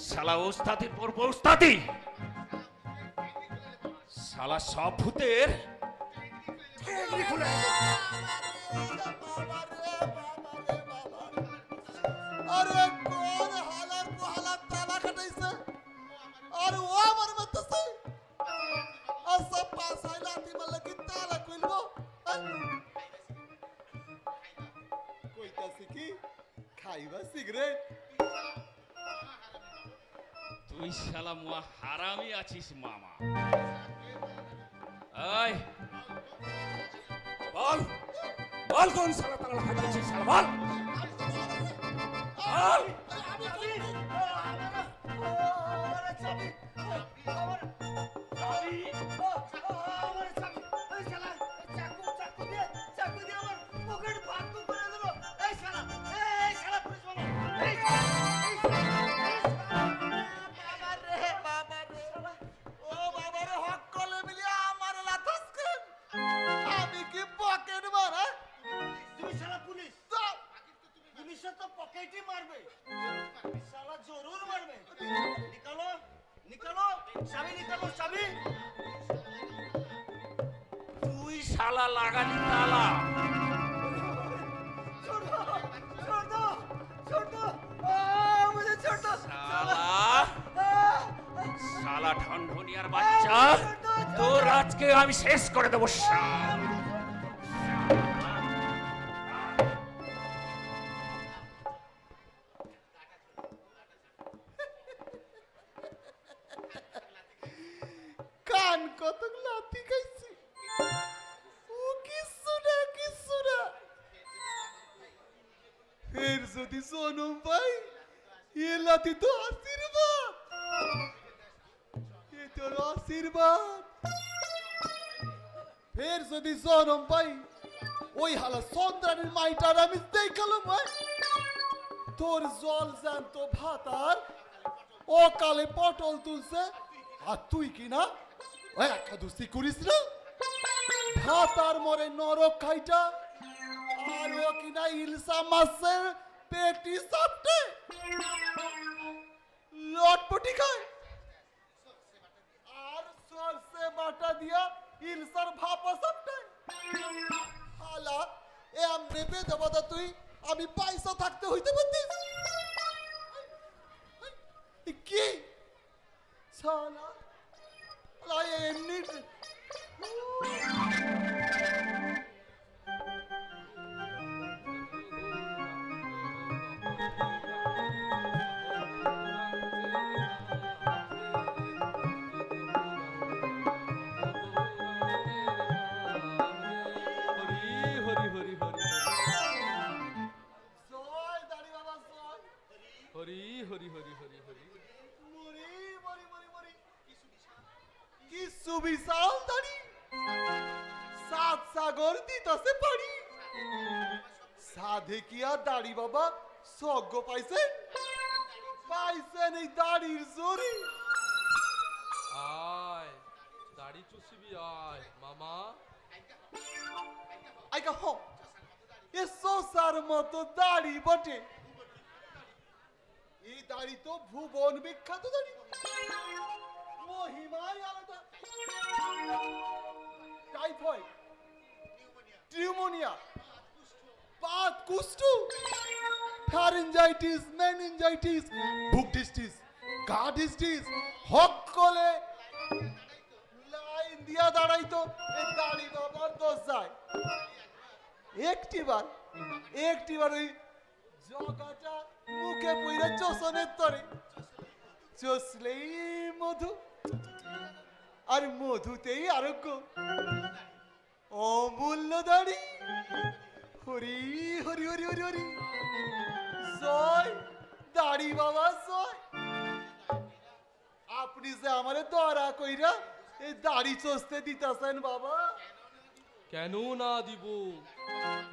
শালা ওস্তাদির পর ওস্তাদি, শালা সব ভূতের ঠেংরি খুলে। আরে কোন হালার পোহালার তালা কাটাইছে, আর ও আমার মারতেছে। আচ্ছা পাছাই লাথি মারলে কি তালা খুলবো? কইতাছি কি, খাইবা সিগারেট? তুই শালা মুয়া হারামি আছিস মামা। এই বল, বল কোন শালা তালা খাটাইছিস শালা, বল বল। আমি কি পকেট মারা? তুমি শালা পুলিশ, পুলিশে তো পকেটই মারবে, শালা জরুর মারবে। নিকালো নিকালো চাবি, নিকালো চাবি। তুই শালা লাগালি তালা। শালা শালা ঢনঢনিয়ার বাচ্চা, তোর আজকে আমি শেষ করে দেবো শালা। কান কতক লাথি খাইছি, ও কিছু না কিছু না। ফের যদি সোনম ভাই, এ লাথি তো আশীর্বাদ, এ তোর আশীর্বাদ। ফের যদি সোনম ভাই ওই হালা সন্দ্রানীর মাইটার আমি দেখালাম, তোর জল জ্যান্ত ভাতার ও কালে পটল তুলছে, আর তুই কি না একাদশী করিস না? ভাতার মরে নরক খাইটা, আর ও কিনা ইলসা মাছের পেটি সাপটে লটপটি খায়, আর সরষে বাটা দিয়া ইলসার ভাপা সাপটে। হালা এমনি বেদে বাদা তুই আমি পয়সা থাকতে হইতে পারতিস কি? শালা এমনি হরি হরি হরি হরি হরি। মরি মরি মরি মরি কি সুবিশাল দাড়ি, সাত সাগর দিতাছে পারি। সাধে কি আর দাড়ি বাবা স্বর্গ পাইছেন? পাইছেন এই দাড়ির জোরে। আয় দাড়ি চুষিবি আয় মামা। আইকা হ, এ সোসার মতো দাড়ি বটে। এই দাড়ি তো ভুবন বিখ্যাত দাড়ি। মহিমাই আলাদা। টাইফয়েড, নিউমোনিয়া, বাত কুষ্ঠ, ফ্যারেঞ্জাইটিস, মেনিনজাইটিস, বুক ডিস্টিস, গা ডিস্টিস, সকলে লাইন দিয়া দাঁড়াইতো এই দাড়ি বাবার দোষ যায়। একটিবার ওই জগাটা মুখে পইরা চোষণের তরে চষলেই মধু, আর মধুতেই আরোগ্য। অমূল্য দাড়ি, হরি হরি হরি হরি হরি, জয় দাড়ি বাবা জয়। আপনি যে আমারে দরা কইরা এই দাড়ি চষতে দিতেছেন বাবা। কেন না দিব?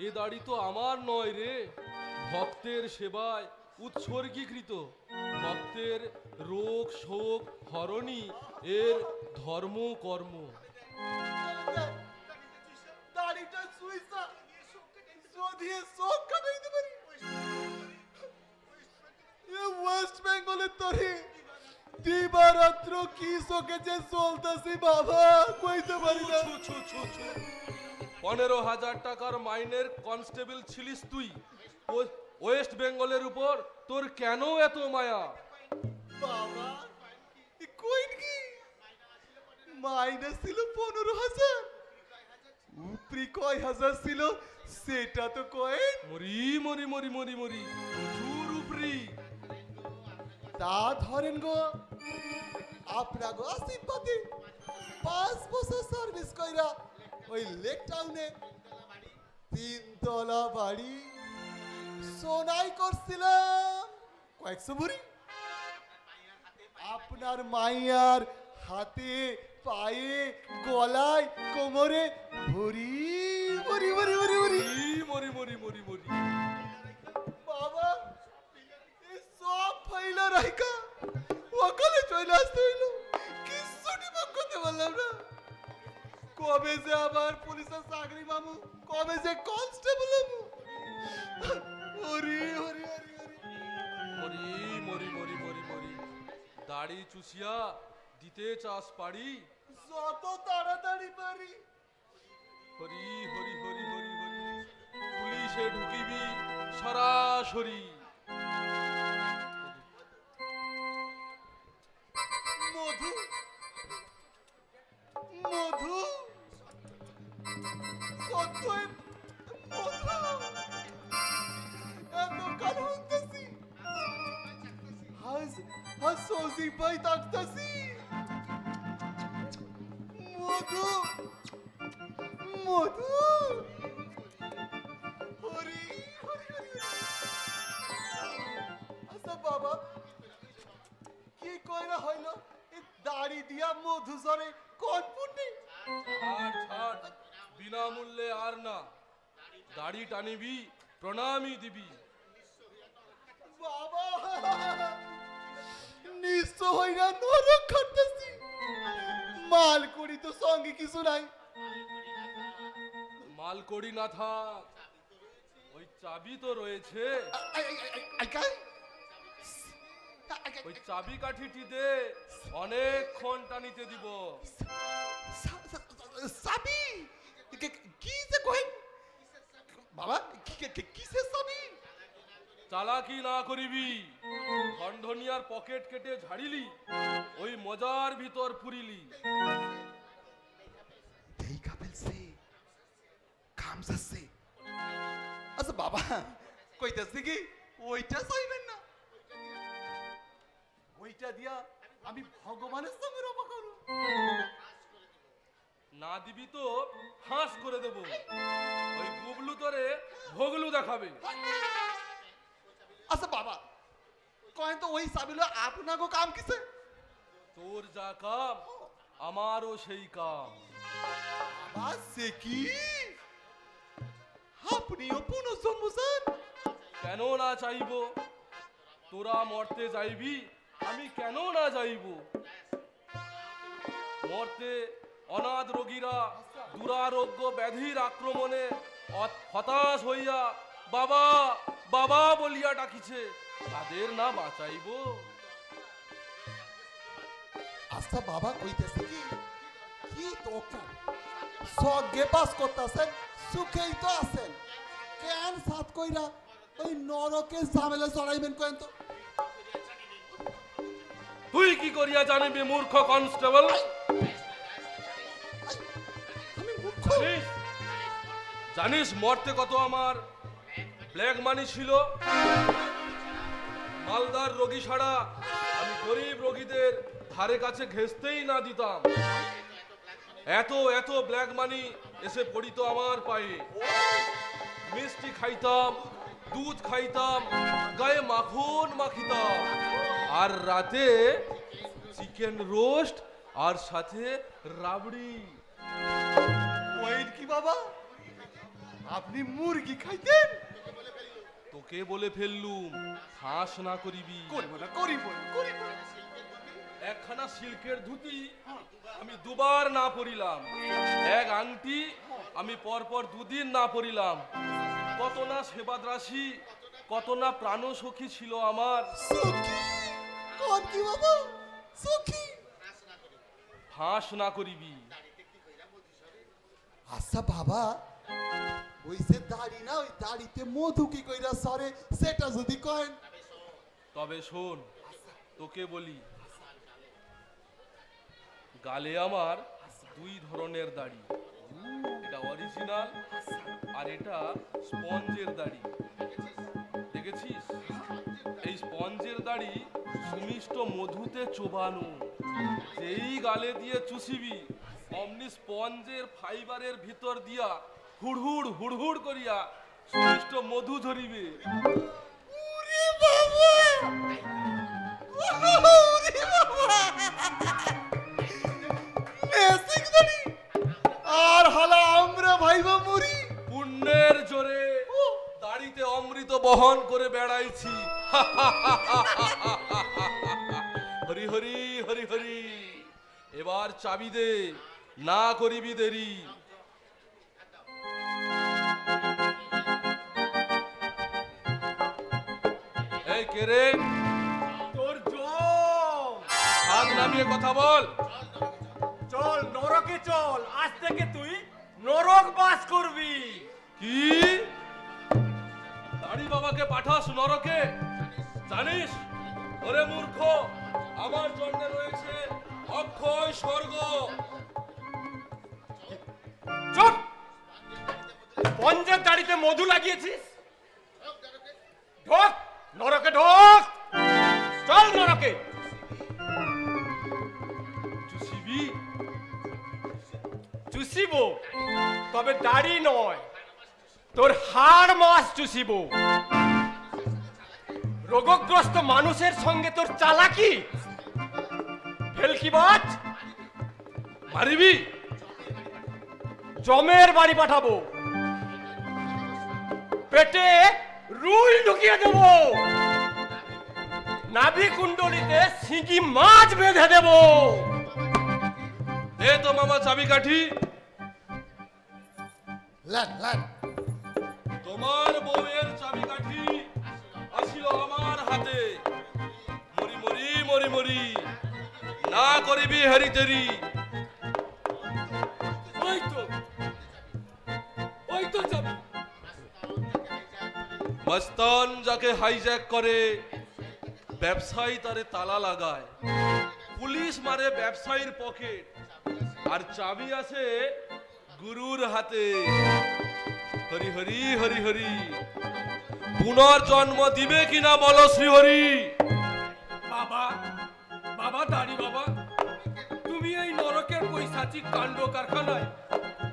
এ দাড়ি তো আমার নয় রে, ভক্তের সেবায় উৎসর্গীকৃত। ভক্তের রোগ শোক হরণী এর ধর্ম কর্ম। দাড়িটা সুইসা যদি শোক কাটাইতে পারি, ওয়েস্ট বেঙ্গলের তরে দিবারাত্র কি শোকে যে চলতেছি বাবা কইতে পারি না। 15,000 টাকার মাইনের কনস্টেবল ছিলিস তুই, ওয়েস্ট বেঙ্গলের উপর তোর কেন এত মায়া? বাবা কইন কি মাইনাস ছিল 15,000, উপরি কয় হাজার ছিল সেটা তো কয়েন। মরি মরি মরি মরি মরি প্রচুর উপরি। তা ধরেন গো আপনার গো আশীর্বাদে 5 বছর সার্ভিস কইরা ওই লেক টাউনে 3 তলা বাড়ি সোনাই করছিলাম কয়েকশো ভরি। আপনার মাইয়ার হাতে পায়ে গলায় কোমরে ভরি ভরি ভরি ভরি ভরি মরি মরি মরি মরি। বাবা এই সব ফাইলা রাইকা ওকালে চলে আসতে হইলো, কিছুটি মুখ করতে পারলাম না। কবে যে আবার পুলিশের চাকরি পাবো, কবে যে কনস্টেবল হবো। ওরে ওরে ওরে ওরে মরি মরি মরি মরি মরি। দাড়ি চুষিয়া দিতে চাস পারি? যত তাড়াতাড়ি পারি। হরি হরি হরি হরি হরি। পুলিশে ঢুকিবি সরাসরি। মধু মধু সত্যই মধু, এত কাল হইতেছি হাজ সজি ভাই তাকতাছি। মধু মধু হরি হরি হরি। আচ্ছা বাবা কি কইরা হইলো এই দাড়ি দিয়া মধু সরে কোন পুণ্যি? ছাড় ছাড়, বিনামূল্যে আর না। দাড়ি টানিবি, প্রণামী দিবি। বাবা নিশ্চয় হইরা নরক খাটতেছি, মাল করি তো সঙ্গে কিছু নাই। মাল করি না থাক, ওই চাবি তো রয়েছে। ওই চাবি কাঠিটি দে, অনেকক্ষণ টানিতে দিব। সাবি কি যে কই বাবা, কিসের সাবি? চালাকি না করিবি। ধনধনিয়ার পকেট কেটে ঝাড়িলি, ওই মজার ভিতর পুরিলি। দেখা ফেলছে কাম যাচ্ছে। আচ্ছা বাবা কইতাছি কি ওইটা চাইবেন না, ওইটা দিয়া আমি ভগবানের সঙ্গে রবা করব। না দিবি তো ফাঁস করে দেব। ওই গুবলু তোরে ভগলু দেখাবে। আচ্ছা বাবা কয়েন তো ওই সাবিলো আপনাকে কাম কিসে? তোর যা কাম আমারও সেই কাম। বাবা সে কি আপনিও পুনঃজন্ম চান? কেন না চাইব? তোরা মরতে যাইবি, আমি কেন না যাইব? মরতে অনাথ রোগীরা দুরারোগ্য ব্যাধির আক্রমণে হতাশ হইয়া বাবা বাবা বলিয়া ডাকিছে, তাদের না বাঁচাইব? আস্তে আচ্ছা বাবা কইতেছি কি কি তো সগে পাস করতেছেন সুখেই তো আছেন কেন সাত কইরা ওই নরকে ঝামেলা চড়াইবেন কেন তো তুই কি করিয়া জানিবি মূর্খ কনস্টেবল? আমি মূর্খ জানিস জানিস মরতে কত আমার ব্ল্যাক মানি ছিল? মালদার রোগী ছাড়া আমি গরিব রোগীদের ধারে কাছে ঘেঁষতেই না দিতাম। এত এত ব্ল্যাক মানি এসে পড়িত আমার পায়ে। মিষ্টি খাইতাম, দুধ খাইতাম, গায়ে মাখন মাখিতাম, আর রাতে চিকেন রোস্ট আর সাথে রাবড়ি। ওয়েট কি বাবা আপনি মুরগি খাইতেন? তোকে বলে ফেললুম হাস না করিবি। করব না করিব করিব একখানা সিল্কের ধুতি আমি দুবার না পরিলাম, এক আংটি আমি পরপর দুদিন না পরিলাম। কত না সেবাদ্রাসী, কত না প্রাণ সখী ছিল আমার। সখী কোন কি বাবা সখী হাস না করিবি। আচ্ছা বাবা ওই যে দাড়ি না ওই দাড়িতে মধু কি কইরা সরে সেটা যদি কয়েন। তবে শোন তোকে বলি, গালে আমার দুই ধরনের দাড়ি, এটা অরিজিনাল আর এটা স্পঞ্জের দাড়ি। দেখেছিস এই স্পঞ্জের দাড়ি সুমিষ্ট মধুতে চোবানো, যেই গালে দিয়ে চুষিবি অমনি স্পঞ্জের ফাইবারের ভিতর দিয়া হুড়হুড় হুড়হুড় করিয়া সুমিষ্ট মধু ধরিবে। ওরে বাবা ওরে বাবা মেসিক দাড়ি আর হালা আমরা ভাইবা মুড়ি পুণ্যের জোরে দাড়িতে অমৃত বহন করে বেড়াইছি। হরি হরি হরি হরি, এবার চাবি দে, না করিবি দেরি। এই কে রে? তোর জম হাত নামিয়ে কথা বল। চল নরকে চল, আজ থেকে তুই নরক বাস করবি। কি দাড়ি বাবাকে পাঠাস নরকে? জানিস ওরে মূর্খ, আমার জন্য রয়েছে অক্ষয় স্বর্গ। চুপ! পঞ্চের দাড়িতে মধু লাগিয়েছিস? ঢোক নরকে ঢোক, চল নরকে। চুষিবি? চুষিব, তবে দাড়ি নয়, তোর হাড় মাস চুষিব। রোগগ্রস্ত মানুষের সঙ্গে তোর চালাকি, ভেলকিবাজ। মারিবি? জমের বাড়ি পাঠাবো, পেটে রুই ঢুকিয়ে দেব, নাভি কুণ্ডলিতে সিঙ্গি মাছ বেঁধে দেব। দে তো মামা চাবি কাঠি। লান লান তোমার বউয়ের চাবি কাঠি আসিল আমার হাতে। মরি মরি মরি মরি, না করিবি হেরি তেরি। ওই তো যাবি। মস্তান যাকে হাইজ্যাক করে ব্যবসায়ী তারে তালা লাগায়, পুলিশ মারে ব্যবসায়ীর পকেট, আর চাবি আছে গুরুর হাতে। হরি হরি হরি হরি, পুনর্জন্ম দিবে কিনা বলো শ্রীহরি? বাবা বাবা দাড়ি বাবা, তুমি এই নরকের পৈশাচিক কাণ্ড কারখানায়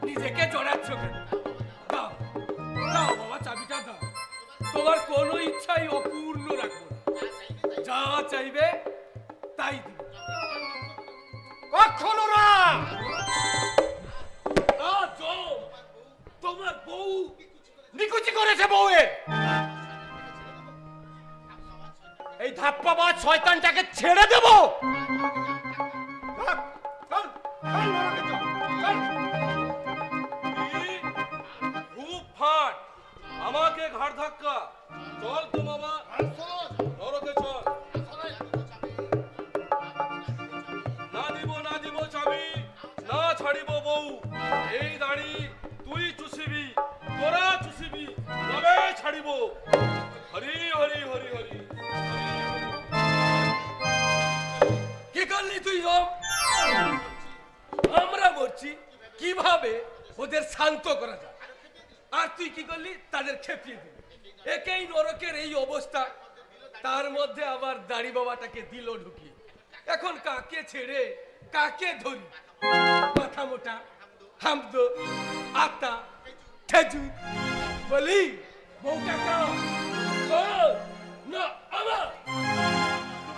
নিজেকে জড়াচ্ছ কেন? দাও দাও বাবা, চাবিটা দাও। তোমার কোনো ইচ্ছাই অপূর্ণ রাখবো না, যা চাইবে তাই দিব। কখনো না। তোমার বউ নিকুচি করেছে বউয়ের। এই ধাপ্পাবাজ শয়তানটাকে ছেড়ে দেব। খুব ফাট, আমাকে ঘাড় ধাক্কা। চল তো মামা নরকে চল। না দিব দাড়ি তুই চুষিবি, তোরা চুষিবি, তবে ছাড়িব। হরি হরি হরি হরি। কি করলি তুই সব? আমরা বলছি কিভাবে ওদের শান্ত করা যায়, আর তুই কি করলি? তাদের খেপিয়ে দিলি। একেই নরকের এই অবস্থা, তার মধ্যে আবার দাড়ি বাবাটাকে দিল ঢুকিয়ে। এখন কাকে ছেড়ে কাকে ধরি? মাথা মোটা, হামদো, আতা, খেজুর বলি বউ কাকা না আমার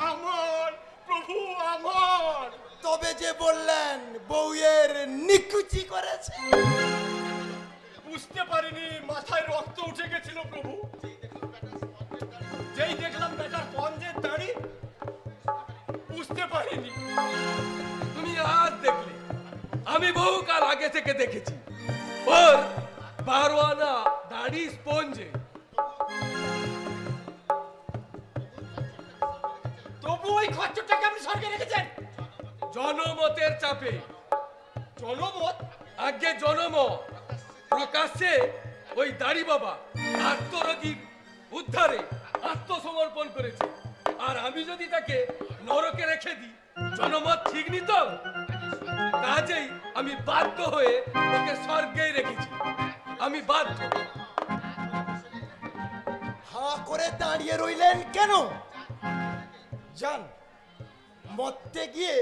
আমার প্রভু আমার। তবে যে বললেন বউয়ের নিকুচি করেছে, বুঝতে পারিনি, মাথায় রক্ত উঠে গেছিল প্রভু। যেই দেখলাম বেটার পঞ্জের দাড়ি, বুঝতে পারিনি। তুমি আজ দেখলে, আমি বহু কাল আগে থেকে দেখেছি ওর 12 আনা দাড়ি স্পঞ্জে। তবু ওই খচ্চরটাকে আপনি স্বর্গে রেখেছেন? জনমতের চাপে। জনমত? আগে জনমত প্রকাশ্যে ওই দাড়ি বাবা আত্মরোগীর উদ্ধারে আত্মসমর্পণ করেছে, আর আমি যদি তাকে নরকে রেখে দিই, জনমত ঠিক নি তো? কাজেই আমি বাধ্য হয়ে ওকে স্বর্গেই রেখেছি। আমি বাধ্য। হাঁ করে দাঁড়িয়ে রইলেন কেন? যান, মরতে গিয়ে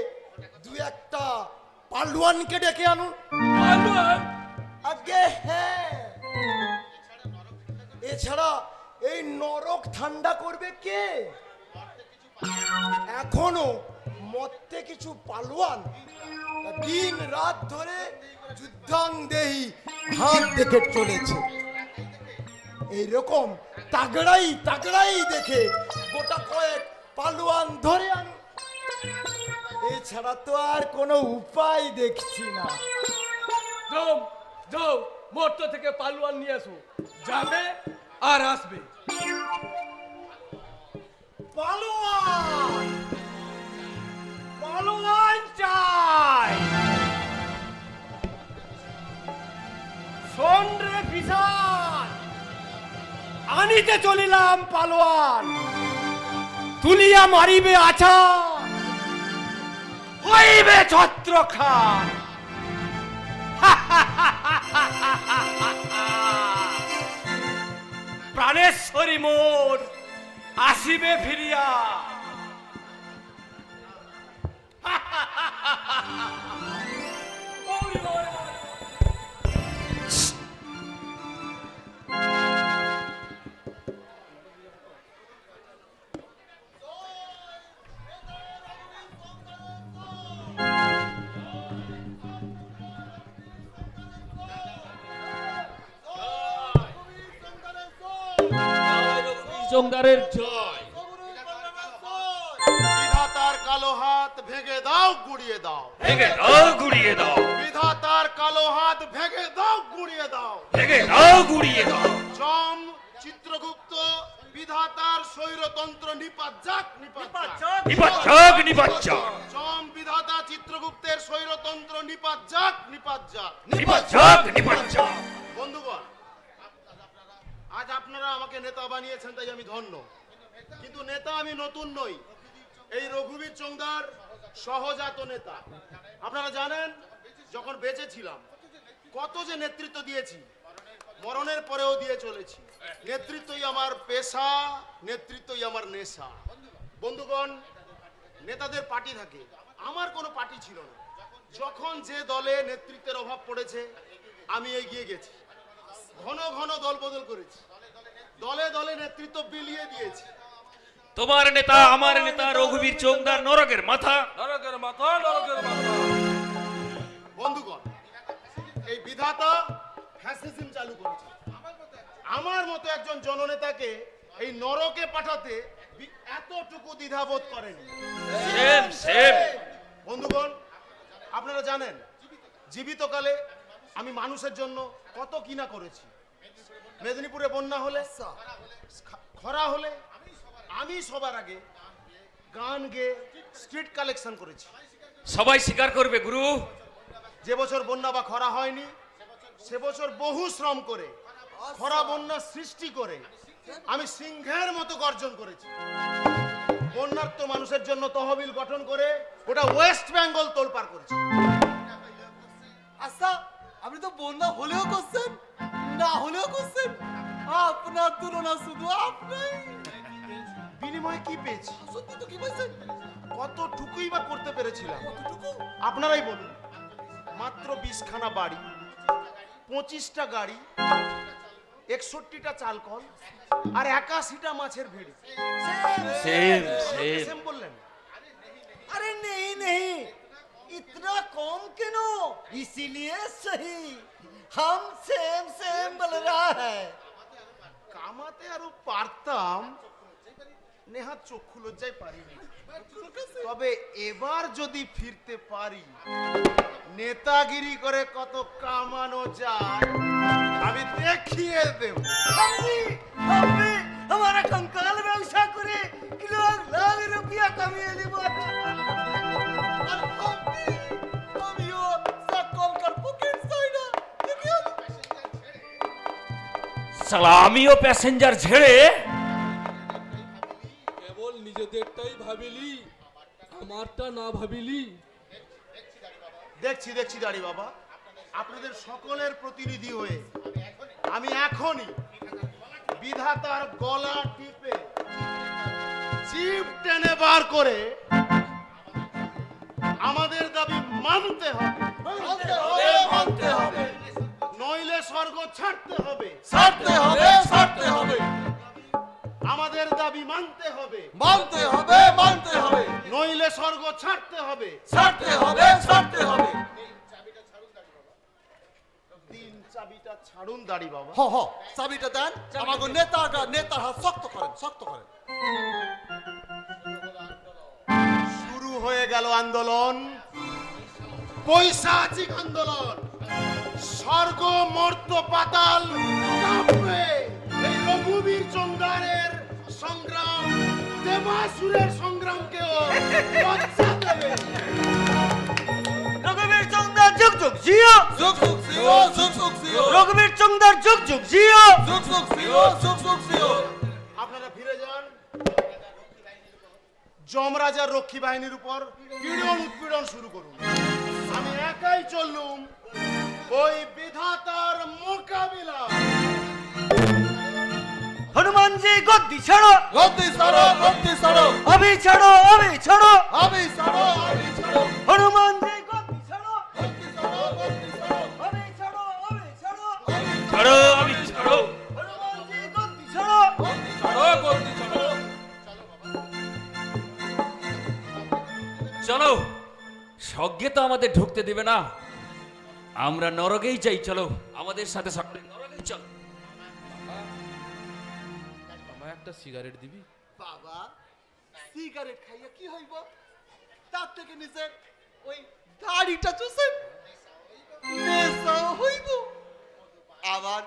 দু একটা পালোয়ানকে ডেকে আনুন। পালোয়ান? আগে হ্যাঁ, এছাড়া এই নরক ঠান্ডা করবে কে? এখনো মরতে কিছু পালোয়ান দিন রাত ধরে যুদ্ধাংদেহী হাত দেখে চলেছে। এইরকম তাগড়াই তাগড়াই দেখে গোটা কয়েক পালোয়ান ধরে আনুন। এছাড়া তো আর কোনো উপায় দেখছি না। যাও যাও, মর্ত থেকে পালোয়ান নিয়ে আসো। যাবে আর আসবে। পালোয়ান! পালোয়ান চাই! শোন রে বিশাল, আনিতে চলিলাম পালোয়ান। তুলিয়া মারিবে আছা, হইবে ছত্র খান। প্রাণেশ্বরী মোর আসিবে ফিরিয়া। জঙ্গারের জয়। বিধাতার কালো হাত ভেঙে দাও, গুড়িয়ে দাও। ভেঙে দাও, গুড়িয়ে দাও। বিধাতার কালো হাত ভেঙে দাও, গুড়িয়ে দাও। ভেঙে দাও, গুড়িয়ে দাও। যম চিত্রগুপ্ত বিধাতার স্বৈরতন্ত্র নিপাত যাক, নিপাত যাক। নিপাচ্ছাক, নিপাচ্ছাক। যম বিধাতা চিত্রগুপ্তের স্বৈরতন্ত্র নিপাত যাক, নিপাত যাক। নিপাচ্ছাক, নিপাচ্ছাক। বন্ধুগণ, আজ আপনারা আমাকে নেতা বানিয়েছেন, তাই আমি ধন্য। কিন্তু নেতা আমি নতুন নই, এই রঘুবীর চোংদার সহজাত নেতা। আপনারা জানেন, যখন বেঁচে ছিলাম কত যে নেতৃত্ব দিয়েছি, মরণের পরেও দিয়ে চলেছি। নেতৃত্বই আমার পেশা, নেতৃত্বই আমার নেশা। বন্ধুগণ, নেতাদের পার্টি থাকে, আমার কোনো পার্টি ছিল না। যখন যে দলে নেতৃত্বের অভাব পড়েছে, আমি এগিয়ে গেছি। ঘন ঘন দল বদল করেছি, দলে দলে নেতৃত্ব বিলিয়ে দিয়েছি। তোমার নেতা আমার নেতা রঘুবীর চোংদার নরকের মাথা। নরকের মাথা, নরকের মাথা। বন্ধুগণ, এই বিধাতা ফ্যাসিজম চালু করেছে। আমার মতো একজন জননেতাকে এই নরকে পাঠাতে এতটুকু দ্বিধাবোধ করেনি। Same same. বন্ধুগণ, আপনারা জানেন, জীবিতকালে আমি মানুষের জন্য কত কিনা করেছি। মেদিনীপুরে বন্যা হলে, খরা হলে আমি সবার আগে গান গেয়ে স্ট্রিট কালেকশন করেছি। সবাই স্বীকার করবে গুরু, যে বছর বন্যা বা খরা হয়নি, সে বছর বহু শ্রম করে খরা বন্যা সৃষ্টি করে আমি সিংহের মতো গর্জন করেছি। বন্যার্ত মানুষের জন্য তহবিল গঠন করে ওটা ওয়েস্ট বেঙ্গল তোলপাড় করেছি। আচ্ছা, আপনি তো বন্যা হলেও করছেন, না হলেও করছেন, আপনার তুলনা শুধু আপনি। বিনিময়ে কি পেয়েছি? সত্যি তো কি বলছেন? কতটুকুই বা করতে পেরেছিলাম কতটুকু? আপনারাই বলুন। মাত্র 20খানা বাড়ি, 25টা গাড়ি, 61টা চাল কল আর 81টা মাছের ভেড়ি। সেম সেম বললেন? अरे नहीं नहीं, इतना कम क्यों? इसीलिए सही, हम सेम सेम बोल रहा है। কামাতে আরো পারতাম, নেহাত চক্ষু লজ্জায় পারিনি। তবে এবার যদি ফিরতে পারি, নেতাগিরি করে কত কামানো যায় আমি দেখিয়ে দেব। हम भी हमारा कंकाल व्यवसाय करे किलो लाख रुपया कमिए लेबो। আর আমিও সকলকার পকেট চাইনা। শালা আমিও প্যাসেঞ্জার ছেড়ে কেবল নিজেদেরটাই ভাবিলি, আমারটা না ভাবিলি। দেখছি দেখছি দাড়ি বাবা, আপনাদের সকলের প্রতিনিধি হয়ে আমি এখনই বিধাতার গলা টিপে জিভ টেনে বার করে আমাদের দাবি মানতে হবে, মানতে হবে, মানতে হবে, নইলে স্বর্গ ছাড়তে হবে। ছাড়তে হবে, ছাড়তে হবে, আমাদের দাবি মানতে হবে, মানতে হবে, মানতে হবে, নইলে স্বর্গ ছাড়তে হবে। ছাড়তে হবে, ছাড়তে হবে। তিন চাবিটা ছাড়ুন দাড়ি বাবা। হ হ, চাবিটা দেন, আমাকে নেতার হাত শক্ত করেন, শক্ত করেন। শুরু হয়ে গেল আন্দোলন, পৈশাচিক আন্দোলন। স্বর্গ মর্ত পাতাল কাঁপবে এই রঘুবীর চন্দ্রের সংগ্রাম, দেবাসুরের সংগ্রামকেও লজ্জা দেবে। रघुवीर चौंगदार जुग जुग जियो, যুগ যুগ জিও, যুগ যুগ জিও, रघुवीर चौंगदार जुग जुग जियो। যুগ যুগ জিও, যুগ যুগ জিও। আপনারা ফিরে যান, যমরাজার রক্ষী বাহিনীর উপর পীড়ন উৎপীড়ন শুরু করুন। আমি একাই চললুম ওই বিধাতার মোকাবিলা। हनुमान जी गद्दी छाड़ो, গদ্দি ছাড়ো, গদ্দি ছাড়ো, अभी छाड़ो, अभी छाड़ो। আমি ছাড়ো, আমি ছাড়ো, हनुमान जी गद्दी छाड़ो, গদ্দি ছাড়ো, গদ্দি ছাড়ো, अभी छाड़ो, अभी छाड़ो। ছাড়ো আমি ছাড়ো हनुमान जी गद्दी छाड़ो। ছাড়ো গদ্দি ছাড়ো। চলো, স্বর্গে তো আমাদের ঢুকতে দিবে না, আমরা নরকেই যাই। চলো আমাদের সাথে সকলে নরকেই চলো। আমায় একটা সিগারেট দিবি? বাবা, সিগারেট খাইয়া কি হইব? তার থেকে নিজের ওই দাড়িটা চুষেন, নেশাও হইব, আবার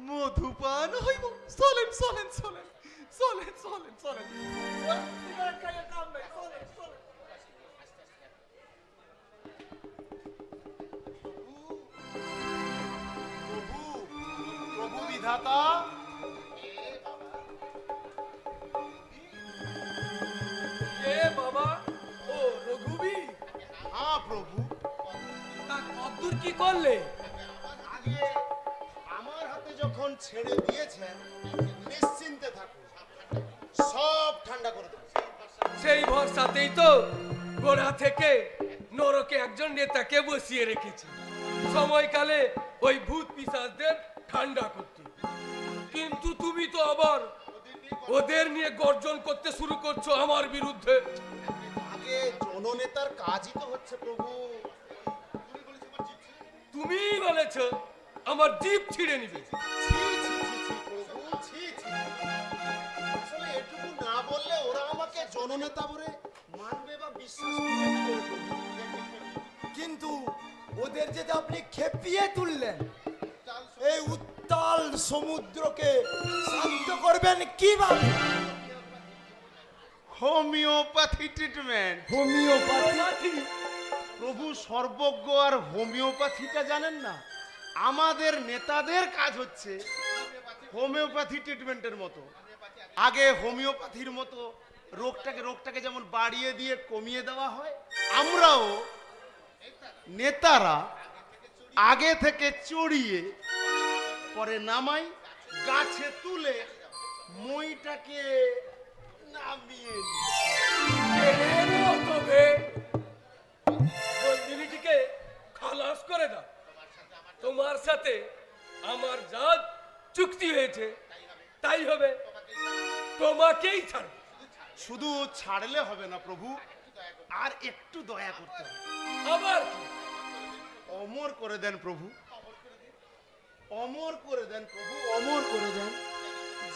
মধুপান হইব। চলেন চলেন চলেন চলেন চলেন চলেন, ওই সিগারেট খাইয়া কাম নাই, চলেন চলেন। প্রভু বিধাতা, এ বাবা, ও রঘুবীর, হ্যাঁ প্রভু। তা কদ্দূর কি করলে? আগে আমার হাতে যখন ছেড়ে দিয়েছেন, নিশ্চিন্তে থাকুন, সব ঠান্ডা করে দেবো। সেই ভরসাতেই তো গোড়া থেকে নরকে একজন নেতাকে বসিয়ে রেখেছে, সময়কালে ওই ভূত পিশাচদের ঠান্ডা করতে। কিন্তু তুমি তো আবার ওদের নিয়ে গর্জন করতে শুরু করছো আমার বিরুদ্ধে। আগে জননেতার কাজই তো হচ্ছে প্রভু। তুমিই বলেছো আমার জিভ ছিঁড়ে নিবে। ছি, ছি, ছি, ছি, প্রভু, ছি, ছি। আসলে এটুকু না বললে ওরা আমাকে জননেতা বলে মানবে বা বিশ্বাস করবে কি করে প্রভু? কিন্তু ওদের যেটা আপনি খেপিয়ে তুললেন, এই উত্তাল সমুদ্রকে শান্ত করবেন কিভাবে? Homeopathy treatment. হোমিওপ্যাথি। প্রভু সর্বজ্ঞ আর হোমিওপ্যাথিটা জানেন না? আমাদের নেতাদের কাজ হচ্ছে হোমিওপ্যাথি ট্রিটমেন্টের মতো। আগে হোমিওপ্যাথির মতো রোগটাকে যেমন বাড়িয়ে দিয়ে কমিয়ে দেওয়া হয়, আমরাও নেতারা আগে থেকে চড়িয়ে পরে নামাই, গাছে তুলে মইটাকে নামিয়ে নিই। তবে বন্দিনীটিকে খালাস করে দাও। তোমার সাথে আমার যা চুক্তি হয়েছে তাই হবে, তোমাকেই ছাড়ব। শুধু ছাড়লে হবে না প্রভু, আর একটু দয়া করতে হবে। আবার কি? অমর করে দেন প্রভু, অমর করে দেন প্রভু, অমর করে দেন,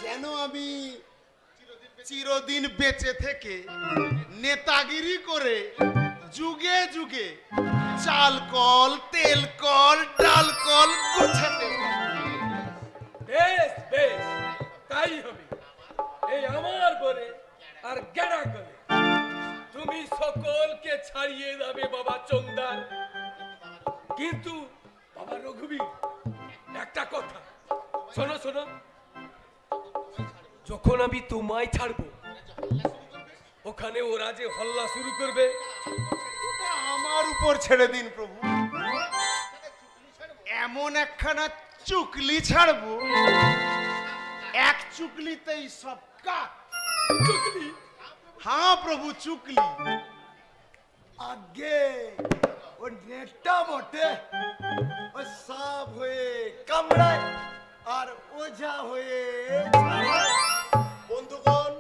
যেন আমি চিরদিন বেঁচে থেকে নেতাগিরি করে যুগে যুগে চাল কল, তেল কল, ডাল কল গোছাতে পারি। বেশ বেশ, তাই হবে। এই আমার বলে আর গেড়া করে তুমি সকলকে ছাড়িয়ে যাবে বাবা চোংদার। কিন্তু বাবা রঘুবীর, একটা কথা শোনো শোনো, যখন আমি তোমায় ছাড়বো ওখানে ওরা যে হল্লা শুরু করবে, ওটা আমার উপর ছেড়ে দিন প্রভু। এমন একখানা চুকলি ছাড়বো, এক চুকলিতেই সব কাজ। চুকলি? হ্যাঁ প্রভু, চুকলি। আগে ও নেতা বটে, ও সাপ হয়ে কামড়ায় আর ওঝা হয়ে ছাড়ায়। বন্ধুগণ,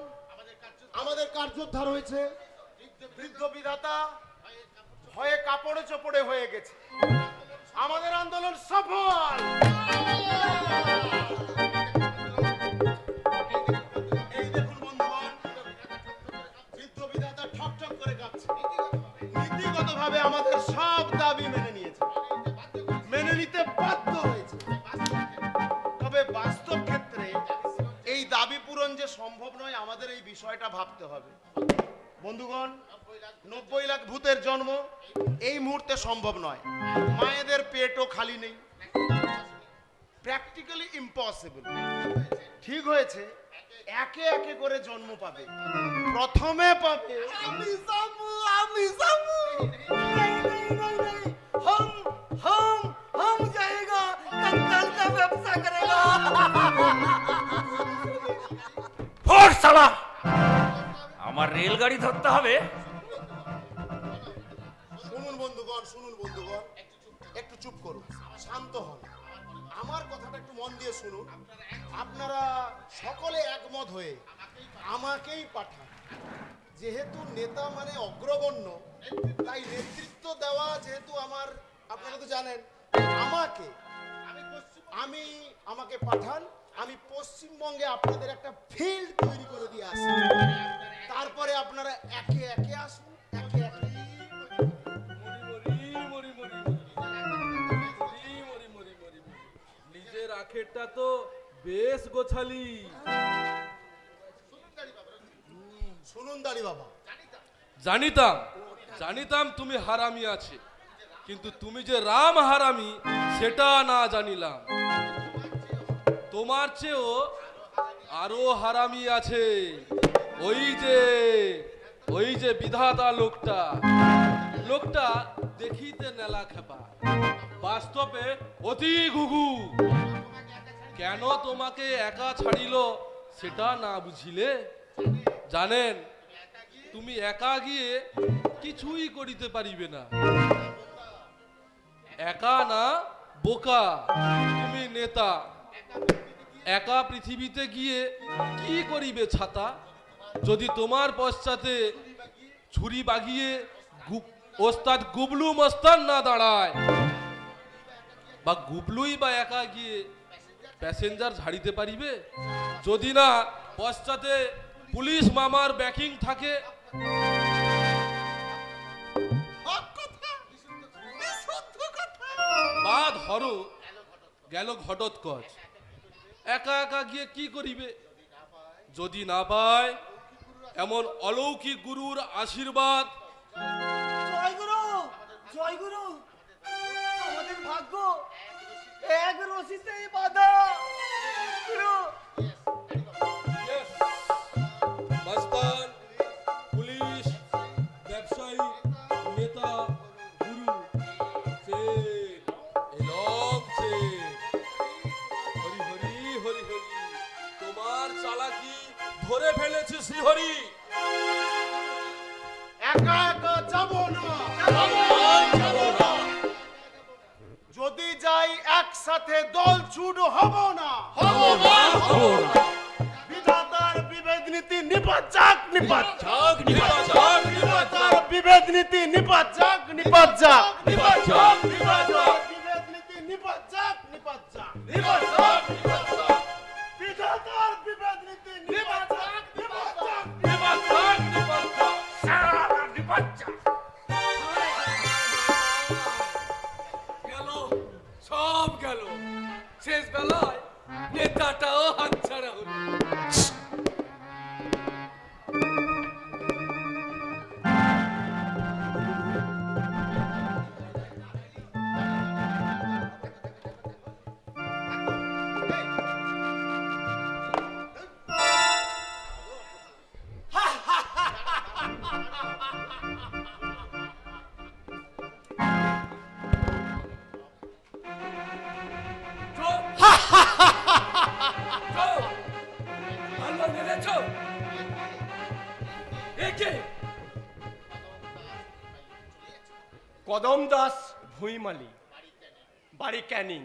আমাদের কার্যোদ্ধার হয়েছে। বৃদ্ধ বিধাতা ভয়ে কাপড়ে চোপড়ে হয়ে গেছে। আমাদের আন্দোলন সফল। এই দেখুন বন্ধুগণ, বৃদ্ধ বিধাতা ঠক ঠক করে কাঁপছে। নীতিগতভাবে আমাদের সব দাবি মেনে নিয়েছে, মেনে নিতে বাধ্য হয়েছে। তবে বাস্তব ক্ষেত্রে এই দাবি পূরণ যে সম্ভব নয়, আমাদের এই বিষয়টা ভাবতে হবে। বন্ধুগণ, 90 লাখ ভূতের জন্ম এই মুহূর্তে সম্ভব নয়। মায়েদের পেটও খালি নেই, প্র্যাকটিক্যালি ইম্পসিবল। ঠিক হয়েছে, একে একে করে জন্ম পাবে। প্রথমে পাবে আমি যাবো, আমি যাবো। नहीं, नहीं, नहीं, नहीं। हम जाएगा, कंकाल का व्यवसाय करेगा। ফোর্স শালা, আমার রেলগাড়ি ধরতে হবে। শুনুন বন্ধুগণ, শুনুন বন্ধুগণ, একটু চুপ করুন, শান্ত হন, আমার কথাটা একটু মন দিয়ে শুনুন। আপনারা সকলে একমত হয়ে আমাকেই পাঠান। যেহেতু নেতা মানে অগ্রগণ্য, তাই নেতৃত্ব দেওয়া যেহেতু আমার, আপনারা তো জানেন, আমাকে পাঠান। আমি পশ্চিমবঙ্গে আপনাদের একটা ফিল্ড তৈরি করে দিয়ে আসি। তারপরে আপনারা একে একে আসুন, একে একে। নিজের আখেরটা তো বেশ গোছালি। শুনুন দাড়ি বাবা, জানিতাম তুমি হারামি আছে, কিন্তু তুমি যে রাম হারামি সেটা না জানিলাম। তোমার চেয়েও আরো হারামি আছে। ওই যে বিধাতা লোকটা দেখিতে নেলা খেপা, বাস্তবে অতি ঘুঘু। কেন তোমাকে একা ছাড়িল সেটা না বুঝিলে? জানেন, তুমি একা গিয়ে কিছুই করিতে পারিবে না। একা না বোকা, তুমি নেতা। একা পৃথিবীতে গিয়ে কি করিবে ছাতা? যদি তোমার পশ্চাতে ছুরি বাগিয়ে ওস্তাদ গুবলু মস্তান না দাঁড়ায়, বা গুবলুই বা একা গিয়ে প্যাসেঞ্জার ঝাড়িতে পারিবে? যদি না পশ্চাতে পুলিশ মামার ব্যাকিং থাকে। বা ধরো গেল ঘটোৎকচ, একা একা গিয়ে কি করিবে? যদি না পায় এমন অলৌকিক গুরুর আশীর্বাদ। জয় গুরু, জয় গুরু। আমাদের ভাগ্য রশিতেই বাঁধা। গুরু, মাস্টার, পুলিশ, ব্যবসায়ী, নেতা, গুরু, chain, along chain. Hari Hari Hari Hari, তোমার চালাকি ধরে ফেলেছি শ্রীহরি। একা একা যাব না, যদি যাই একসাথে দল ছুট হব না। বিধাতার বিভেদ নীতি নিপাত যাক, নিপাত যাক, বিধাতার বিভেদ নীতি নিপাত যাক, নিপাত যাক, বিভেদ নীতি নিপাত যাক, নিপাত যাক, বিধাতার বিভেদ নীতি নিপাত যাক, নিপাত যাক। গেল, সব গেল। শেষ বেলায় নেতাটাও হাতছাড়া হলো। কদম দাস ভুইমালি, বাড়ি ক্যানিং,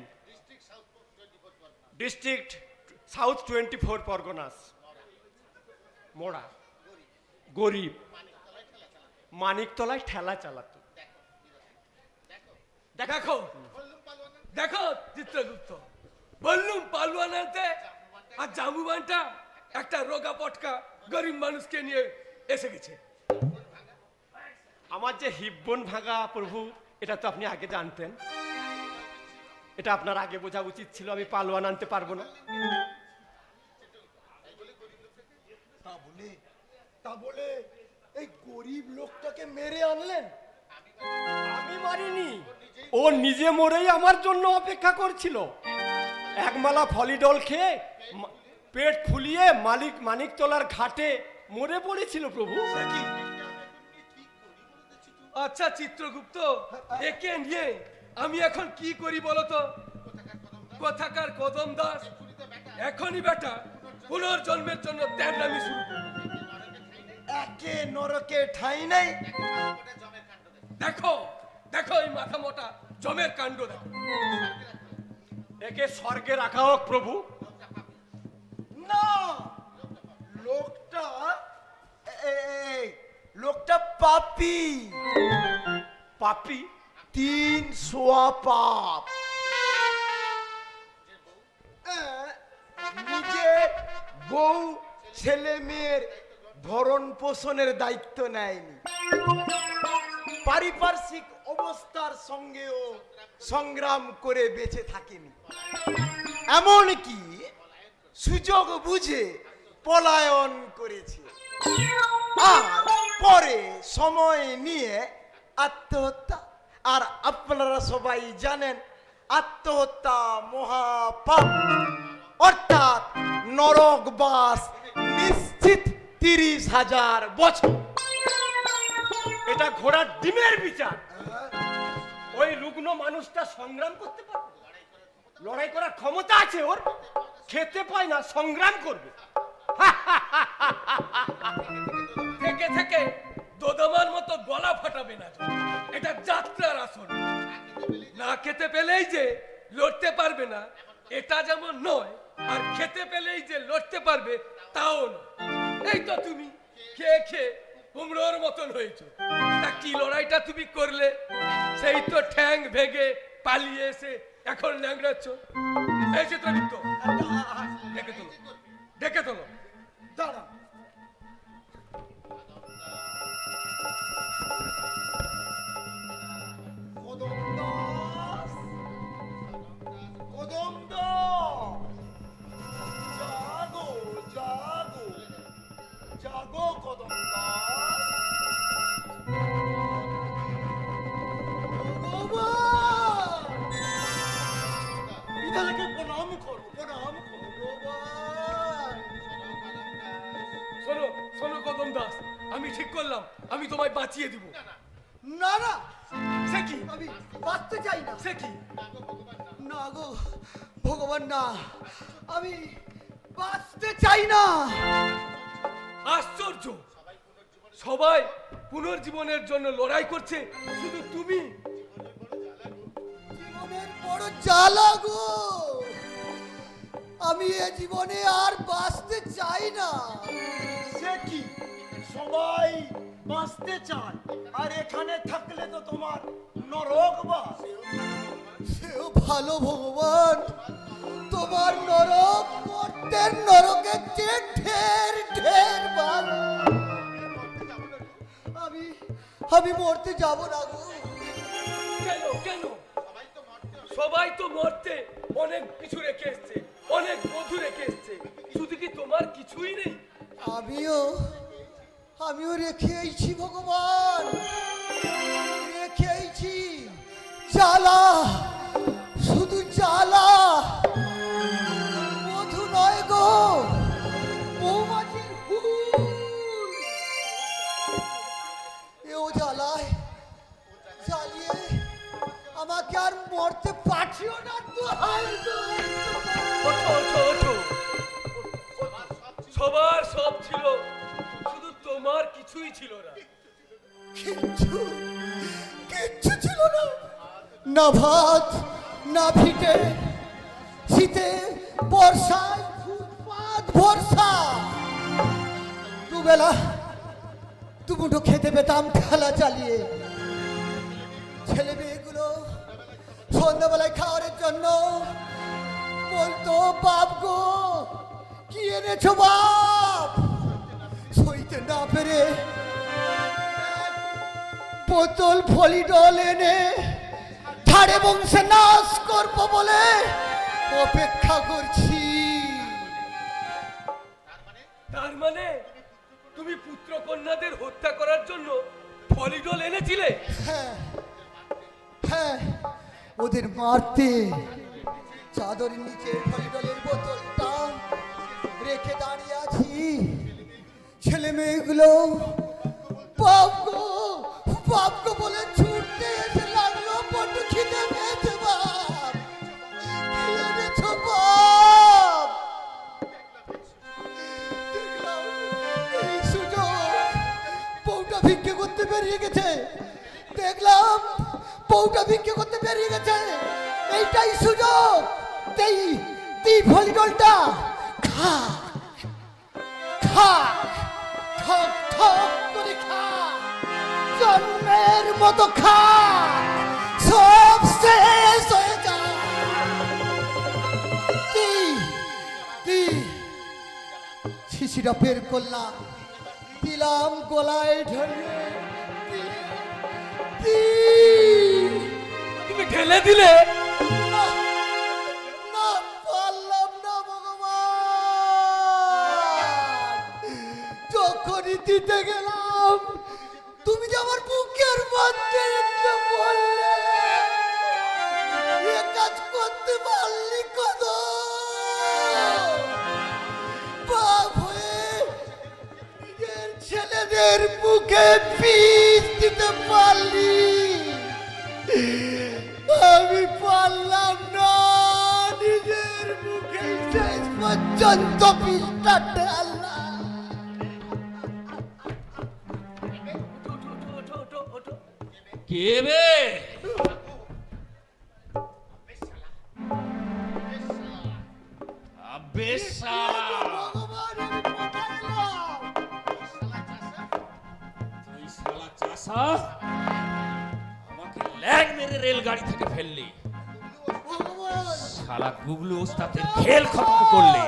ডিস্ট্রিক্ট সাউথ 24 পরগনাস, মোড়া, গরিব, মানিকতলায় ঠেলা চালাতো। দেখো দেখো চিত্রগুপ্ত, বললুম পালুয়ান আনতে, আর জামুবানটা একটা রোগা পটকা গরিব মানুষকে নিয়ে এসে গেছে। আমার যে হিব্বন ভাঙা প্রভু, এটা তো আপনি আগে জানতেন। এটা আপনার আগে বোঝা উচিত ছিল। আমি পালোয়ান আনতে পারবো না। তা বলে এই গরিব লোকটাকে মেরে আনলেন? আমি মারিনি, ও নিজে মরেই আমার জন্য অপেক্ষা করছিল। একমালা ফলিডল খেয়ে পেট ফুলিয়ে মানিকতলার ঘাটে মরে পড়েছিল প্রভু। আচ্ছা চিত্রগুপ্ত, একে নিয়ে আমি এখন কি করি বলতো? কোথাকার কদম দাস এখনই বেটা পুনর্জন্মের জন্য তেমনামি শুরু করবে। একে নরকে ঠাঁই নাই। দেখো দেখো এই মাথা মোটা জমের কাণ্ড দেখো। একে স্বর্গে রাখা হোক প্রভু। না, লোকটা পাপী। পাপী? 300 পাপ। নিজে বউ ছেলে মেয়ের ভরণ পোষণের দায়িত্ব নেয়নি, পারিপার্শ্বিক অবস্থার সঙ্গেও সংগ্রাম করে বেঁচে থাকেনি, এমনকি সুযোগ বুঝে পলায়ন করেছে, আর পরে সময় নিয়ে আত্মহত্যা। আর আপনারা সবাই জানেন আত্মহত্যা মহাপাপ, অর্থাৎ নরকবাস নিশ্চিত 30,000 বছর। এটা ঘোড়ার ডিমের বিচার। ওই রুগ্ন মানুষটা সংগ্রাম করতে পারবে, লড়াই করার ক্ষমতা আছে ওর, খেতে পায় না, সংগ্রাম করবে। থেকে থেকে দোদমার মতো গলা ফাটাবে না। এটা যাত্রার আসন। না খেতে পেলেই যে লড়তে পারবে না এটা যেমন নয়, আর খেতে পেলেই যে লড়তে পারবে তাও নয়। এই তো তুমি খেয়ে খেয়ে কুমড়োর মতন হয়েছো। তা কি লড়াইটা তুমি করলে? সেই তো ঠ্যাং ভেঙে পালিয়ে এসে এখন ল্যাংড়াচ্ছ। এই চিত্রগুপ্ত, ডেকে তোলো, ডেকে তোলো। দাঁড়া, বিধাতাকে আমি তোমায় বাঁচিয়ে দিব। না না, সে কি? আমি বাঁচতে চাই না। সে কি? না গো ভগবান, না, আমি বাঁচতে চাই না। আশ্চর্য, সবাই পুনর্জীবনের জন্য লড়াই করছে, শুধু তুমি। জীবনের বড় জ্বালা গো, আমি এ জীবনে আর বাঁচতে চাই না। সে কি, সবাই বাঁচতে চায়, আর এখানে থাকলে তো তোমার নরক বাস। সেও ভালো ভগবান, তোমার নরক মর্তের নরকের চেয়ে ঢের ঢের ভালো। আমি মরতে যাব না গো। কেন কেন? সবাই তো মরতে অনেক কিছু রেখে এসছে, অনেক বধু রেখে এসছে, শুধু কি তোমার কিছুই নেই? আমিও রেখে আইছি ভগবান, রেখে আইছি জ্বালা, শুধু জ্বালা। মধু নয় গো, মৌমাছির হুল। এও জ্বালায় জ্বালিয়ে আমাকে আর মরতে পাঠিও না। ওঠো ওঠো ওঠো, সবার সব ছিল, শুধু তোমার কিছুই ছিল না। কিচ্ছু কিচ্ছু ছিল না, না ভাত না ভিটে, শীতে বর্ষায় ফুটপাত ভরসা। দুবেলা দুমুঠো খেতে পেতাম ঠেলা চালিয়ে। ছেলে মেয়েগুলো সন্ধ্যাবেলায় খাওয়ার জন্য বলতো, বাপ গো কি এনেছো বাপ? সইতে না পেরে বোতল ফলিডল এনে ধারে বংশে নাশ করবো বলে অপেক্ষা করছি। তার মানে তুমি পুত্র কন্যাদের হত্যা করার জন্য ফলিডল এনেছিলে? হ্যাঁ হ্যাঁ, ওদের মারতে চাদরের নিচে ফলিডলের বোতলটা রেখে দাঁড়িয়ে আছি। ছেলে মেয়েগুলো বাপ গো বলে ছুটতে এসে লাগলো, বড্ড খিদে পেয়েছে বাপ, কি এনেছো বাপ? দেখলাম এই সুযোগ, বউটা ভিক্ষে করতে বেরিয়ে গেছে। দেখলাম বউটা ভিক্ষে করতে বেরিয়ে গেছে, এইটাই সুযোগ। এই ফলিডলটা খা খা, ঠক ঠক করে খা, জন্মের মতো খা, সব শেষ হয়ে যা। শিশিটা বের করলাম, দিলাম গলায় ঢেলে। তুমি ঢেলে দিলে? না, পারলাম না ভগবান। যখনই দিতে গেলাম, তুমি যে আমার বুকের মধ্যে একটা বললে, এ কাজ করতে পারলি কত? বাপ হয়ে নিজের ছেলেদের বুকে পিস দিতে পারলি, আমি পারলাম না নিজের মুখে শেষ পর্যন্ত পিসটা ঢাললাম। কে বে? আবে শালা, ভগবান, আমি কোথায় এলাম? তুই শালা চাষা আমাকে ল্যাং মেরে রেলগাড়ি থেকে ফেললি, ভগবান, শালা গুগলু ওস্তাদের খেল খতম করলি।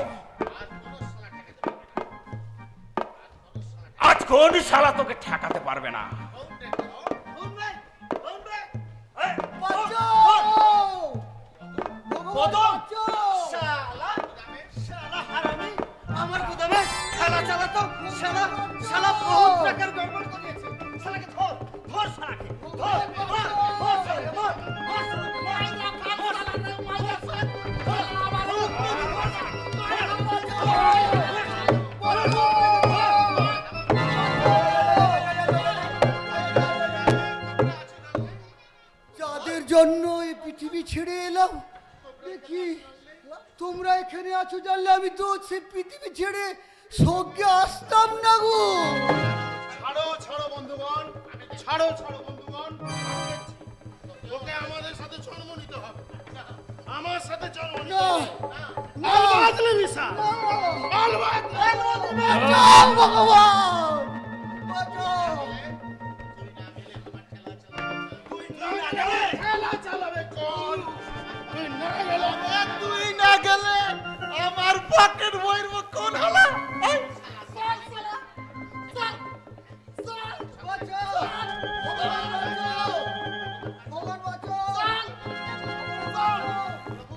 আজ কোন শালা তোকে ঠেকাতে পারবে না। বাঁচাও! ভগবান, কদম! বাঁচাও! শালা শালা হারামি, আমার গুদামে খেলা চালাতো। শালা শালা বহুত টাকার গড়বড় করেছে। শালাকে ধর ধর, শালাকে ধর ধর ধর, শালাকে ধর ধর, শালাকে ধর। দেখি তোমরা এখানে আছো জানলে আমি তো সে পৃথিবী ছেড়ে স্বর্গে আসতাম না গো। ছাড়ো ছাড়ো বন্ধুগণ, ছাড়ো ছাড়ো বন্ধুগণ। ওকে আমাদের সাথে জন্ম নিতে হবে, আমার সাথে জন্ম নিতে না, হবে। না, আলবাদলে মিশা, আলবাদলে। বাঁচাও ভগবান, বাঁচাও। খেলা চালাবে কোন? তুই না গেলে তুই না গেলে আমার পকেট বইয়ের কোন হলো?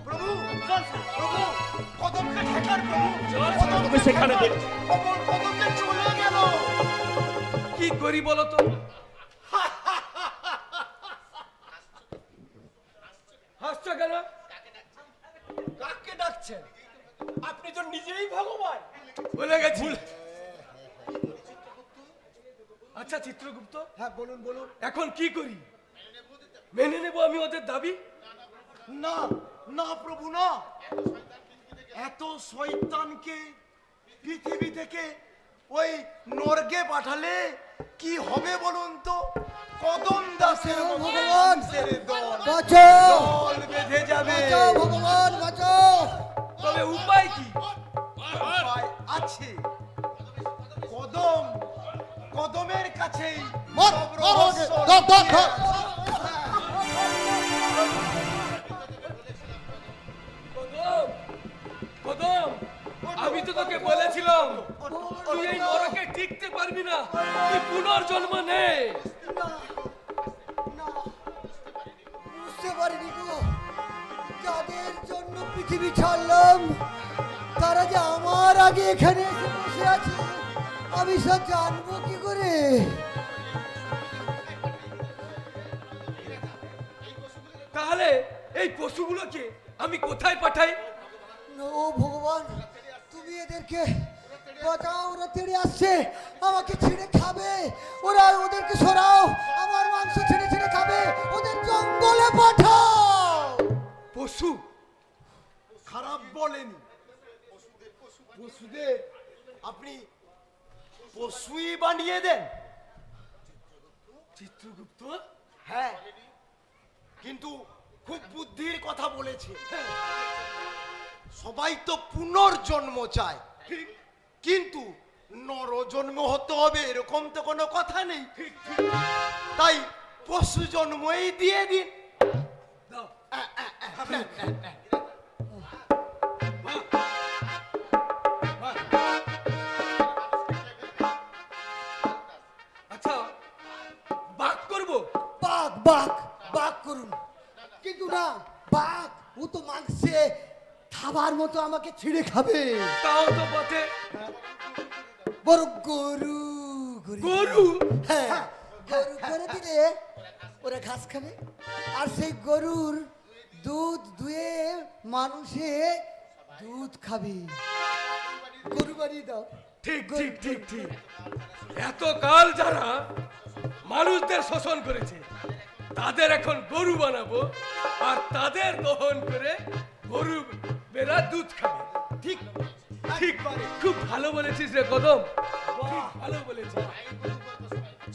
প্রভু প্রভু কদমকে ঠেকান প্রভু। তুমি সেখানে দেখ। কদমকে চলে গেল। কি করি বলো তো? হাসছো কেন? কাকে ডাকছেন? আপনি তো নিজেই ভগবান। ভুলে গেছি। আচ্ছা চিত্রগুপ্ত, হ্যাঁ বলুন বলুন। এখন কি করি? মেনে নেবো আমি ওদের দাবি? না না প্রভু না, এত শয়তানকে পৃথিবী থেকে ওই নরকে পাঠালে কি হবে বলুন তো? কদম দাসের ভগবান, দল বাঁচাও, দল বেঁধে যাবে। বাঁচাও ভগবান, বাঁচাও। তবে উপায় কি? উপায় আছে, কদম কদমের কাছেই মর, সব মর, রহস্য ধর, ধর, ধর। কদম, কদম, আমি তো তোকে বলেছিলাম তুই এই নরকে টিকতে পারবি না, তুই পুনর্জন্ম নে। বুঝতে পারিনি গো, যাদের জন্য পৃথিবী ছাড়লাম তারা যে আমার আগে এখানে এসে বসে আছে, আমি সব জানবো কি করে? তাহলে এই পশুগুলোকে আমি কোথায় পাঠাই? ও ভগবান, তুমি এদেরকে বাঁচাও, ওরা তেড়ে আসছে, আমাকে ছিঁড়ে খাবে। ওরা ওদেরকে সরাও, আমার মাংস ছিঁড়ে ছিঁড়ে খাবে, ওদের জঙ্গলে পাঠাও। পশু? খারাপ বলেনি, পশুদের আপনি পশুই বানিয়ে দেন। চিত্রগুপ্ত, হ্যাঁ, কিন্তু খুব বুদ্ধির কথা বলেছে। সবাই তো পুনর্জন্ম চায়, কিন্তু নরজন্ম হতে হবে এরকম তো কোনো কথা নেই। তাই পশু জন্মই দিয়ে দিন। দাও। আচ্ছা, বাঘ করবো? বাঘ, বাঘ, বাঘ করুন, কিন্তু না, বাঘ ও তো মাংসে খাবার মতো আমাকে ছিঁড়ে খাবে। তাও তো বটে। বড় গরু করে দিলে- গরু? হ্যাঁ, গরু করে দিলে ওরা ঘাস খাবে, আর সেই গরুর দুধ দুয়ে মানুষে দুধ খাবে। গরু বানিয়ে দাও। ঠিক ঠিক ঠিক ঠিক। এতকাল যারা মানুষদের শোষণ করেছে তাদের এখন গরু বানাবো, আর তাদের দহন করে গরু বেরা দুধ খাবে। ঠিক ঠিক, খুব ভালো বলেছিস রে কদম, ঠিক ভালো বলেছিস।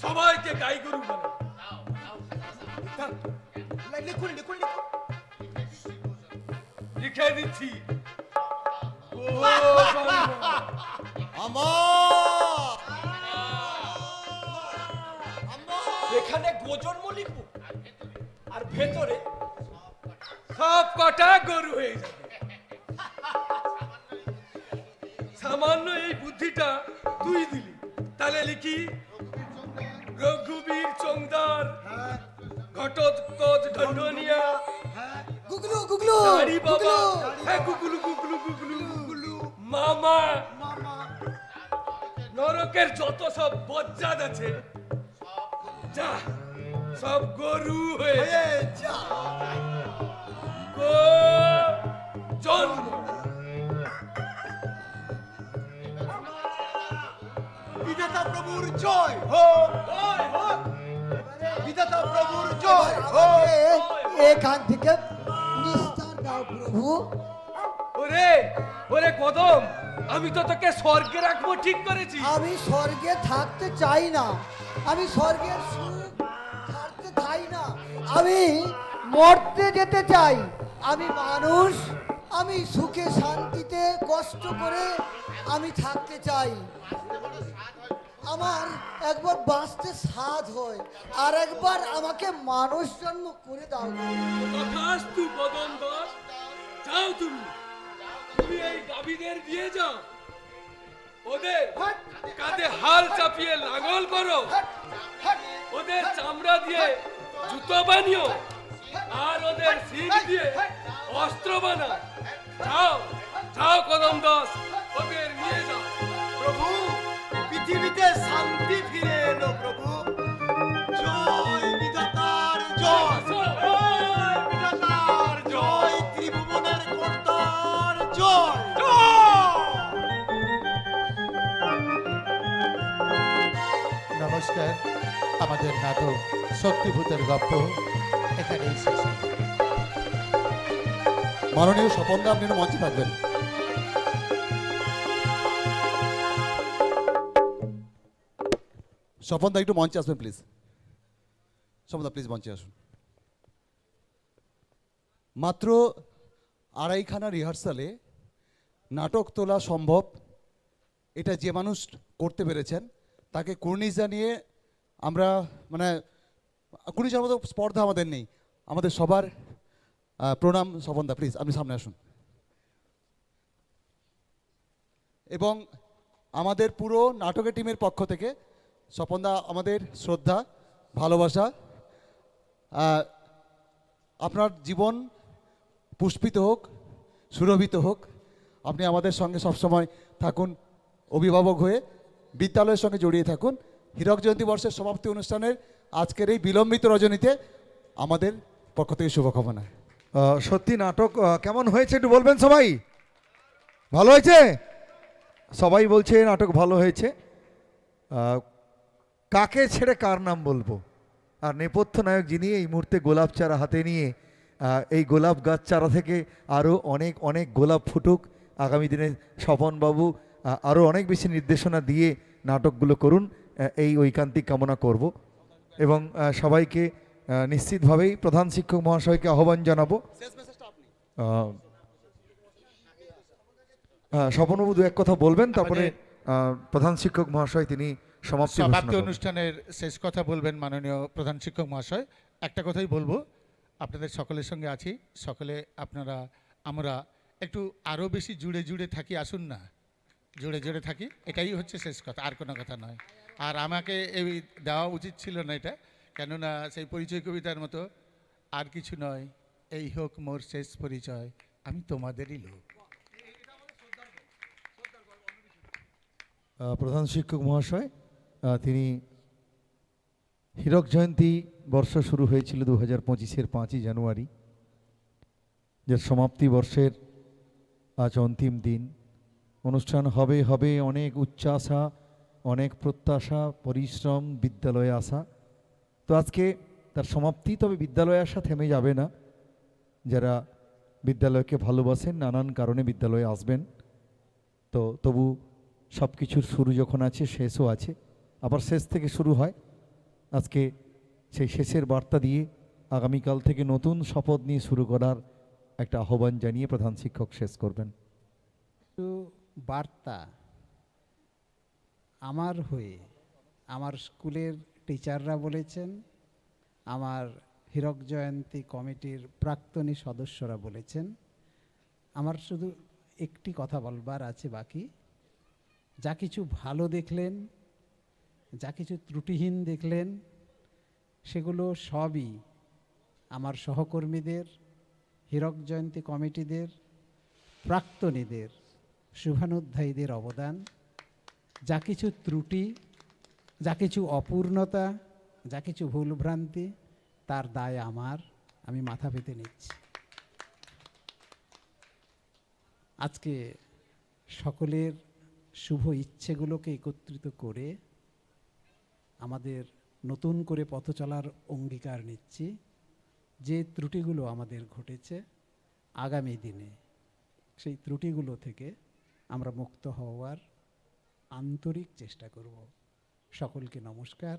সবাইকে গাই গরু বানাবো। লিখুন লিখুন লিখুন। লিখে দিচ্ছি। ও এখানে গোজন্ম লিখবো, আর ভেতরে সব কটা গরু হয়ে যাবে। সামান্য এই বুদ্ধিটা তুই দিলি, তাহলে লিখি রঘুবীর চৌদার, ঘটোৎকচ ঢন্ডনিয়া, গুগলু, গুগলু, দাড়ি বাবা, গুগলু। হ্যাঁ গুগলু গুগলু গুগলু গুগলু, মামা, নরকের যত সব বজ্জাত আছে, যা সব গরু হয়ে যা। জন্ম। বিধাতা প্রভুর জয় হোক, বিধাতা প্রভুর জয় হোক। এখান থেকে নিস্তার দাও প্রভু। ওরে ওরে কদম, আমি তো তোকে স্বর্গে রাখবো ঠিক করেছি। আমি স্বর্গে থাকতে চাই না, আমি স্বর্গের সুখ ছাড়তে চাই না, আমি মরতে যেতে চাই। আমি মানুষ, আমি সুখে শান্তিতে কষ্ট করে আমি থাকতে চাই। আমার একবার বাঁচতে স্বাদ হয়, আর একবার আমাকে মানুষ জন্ম করে দাও। তথাস্তু কদম দাস, যাও তুমি, তুমি এই দাবিদের দিয়ে যাও, ওদের কাঁধে হাল চাপিয়ে লাঙল করো, ওদের চামড়া দিয়ে জুতো বানিও, আর ওদের শিং দিয়ে অস্ত্র বানাও। যাও যাও কদম দাস, ওদের নিয়ে যাও। প্রভু, পৃথিবীতে শান্তি ফিরে এলো প্রভু। জয় বিধাতার জয়, জয় বিধাতার জয়, ত্রিভুবনের কর্তার জয়। নমস্কার, আমাদের নাটক শক্তিভূতের গপ্প এখানেই শেষ হলো। মাননীয় স্বপনদা, আপনি একটু মঞ্চে থাকবেন। স্বপনদা একটু মঞ্চে আসবেন প্লিজ। স্বপনদা প্লিজ মঞ্চে আসুন। মাত্র আড়াইখানা রিহার্সালে নাটক তোলা সম্ভব, এটা যে মানুষ করতে পেরেছেন তাকে কুর্নিশ জানিয়ে আমরা, মানে কুর্নিশের মতো স্পর্ধা আমাদের নেই, আমাদের সবার প্রণাম। স্বপনদা প্লিজ আপনি সামনে আসুন। এবং আমাদের পুরো নাটকের টিমের পক্ষ থেকে স্বপনদা আমাদের শ্রদ্ধা, ভালোবাসা। আপনার জীবন পুষ্পিত হোক, সুরভিত হোক, আপনি আমাদের সঙ্গে সবসময় থাকুন, অভিভাবক হয়ে বিদ্যালয়ের সঙ্গে জড়িয়ে থাকুন। হীরক জয়ন্তী বর্ষের সমাপ্তি অনুষ্ঠানের আজকের এই বিলম্বিত রজনীতে আমাদের পক্ষ থেকে শুভকামনা। সত্যি নাটক কেমন হয়েছে একটু বলবেন সবাই? ভালো হয়েছে? সবাই বলছে নাটক ভালো হয়েছে। কাকে ছেড়ে কার নাম বলবো? আর নেপথ্য নায়ক যিনি এই মুহূর্তে গোলাপ চারা হাতে নিয়ে, এই গোলাপ গাছ চারা থেকে আরও অনেক অনেক গোলাপ ফুটুক আগামী দিনে। স্বপনবাবু আরও অনেক বেশি নির্দেশনা দিয়ে নাটকগুলো করুন, এই ঐকান্তিক কামনা করব। এবং সবাইকে নিশ্চিতভাবেই প্রধান শিক্ষক মহাশয়কে আহ্বান জানাবো। স্বপনবাবু দু এক কথা বলবেন, তারপরে প্রধান শিক্ষক মহাশয় তিনি সমাপ্তি অনুষ্ঠানের শেষ কথা বলবেন মাননীয় প্রধান শিক্ষক মহাশয়। একটা কথাই বলবো, আপনাদের সকলের সঙ্গে আছি, সকলে আপনারা আমরা একটু আরও বেশি জুড়ে জুড়ে থাকি, আসুন না, জুড়ে জুড়ে থাকি, এটাই হচ্ছে শেষ কথা, আর কোনো কথা নয়। আর আমাকে এই দেওয়া উচিত ছিল না এটা, কেননা সেই পরিচয় কবিতার মতো, আর কিছু নয় এই হোক মোর শেষ পরিচয়, আমি তোমাদেরই লোক। প্রধান শিক্ষক মহাশয় তিনি হীরক জয়ন্তী বর্ষ শুরু হয়েছিল 2025-এর 5ই জানুয়ারি, যার সমাপ্তি বর্ষের আজ অন্তিম দিন। অনুষ্ঠান হবে হবে অনেক উচ্চাশা, অনেক প্রত্যাশা, পরিশ্রম, বিদ্যালয়ে আসা। তো আজকে তার সমাপ্তি, তবে বিদ্যালয়ে আসা থেমে যাবে না। যারা বিদ্যালয়কে ভালোবাসেন, নানান কারণে বিদ্যালয়ে আসবেন, তো তবু সব কিছুর শুরু যখন আছে শেষও আছে, আবার শেষ থেকে শুরু হয়। আজকে সেই শেষের বার্তা দিয়ে আগামীকাল থেকে নতুন শপথ নিয়ে শুরু করার একটা আহ্বান জানিয়ে প্রধান শিক্ষক শেষ করবেন। বার্তা আমার হয়ে আমার স্কুলের টিচাররা বলেছেন, আমার হীরক জয়ন্তী কমিটির প্রাক্তনী সদস্যরা বলেছেন। আমার শুধু একটি কথা বলবার আছে বাকি। যা কিছু ভালো দেখলেন, যা কিছু ত্রুটিহীন দেখলেন, সেগুলো সবই আমার সহকর্মীদের, হীরক জয়ন্তী কমিটিদের, প্রাক্তনীদের, শুভানুধ্যায়ীদের অবদান। যা কিছু ত্রুটি, যা কিছু অপূর্ণতা, যা কিছু ভুলভ্রান্তি, তার দায় আমার, আমি মাথা পেতে নিচ্ছি। আজকে সকলের শুভ ইচ্ছেগুলোকে একত্রিত করে আমাদের নতুন করে পথ চলার অঙ্গীকার নিচ্ছি। যে ত্রুটিগুলো আমাদের ঘটেছে আগামী দিনে সেই ত্রুটিগুলো থেকে আমরা মুক্ত হওয়ার আন্তরিক চেষ্টা করব। সকলকে নমস্কার।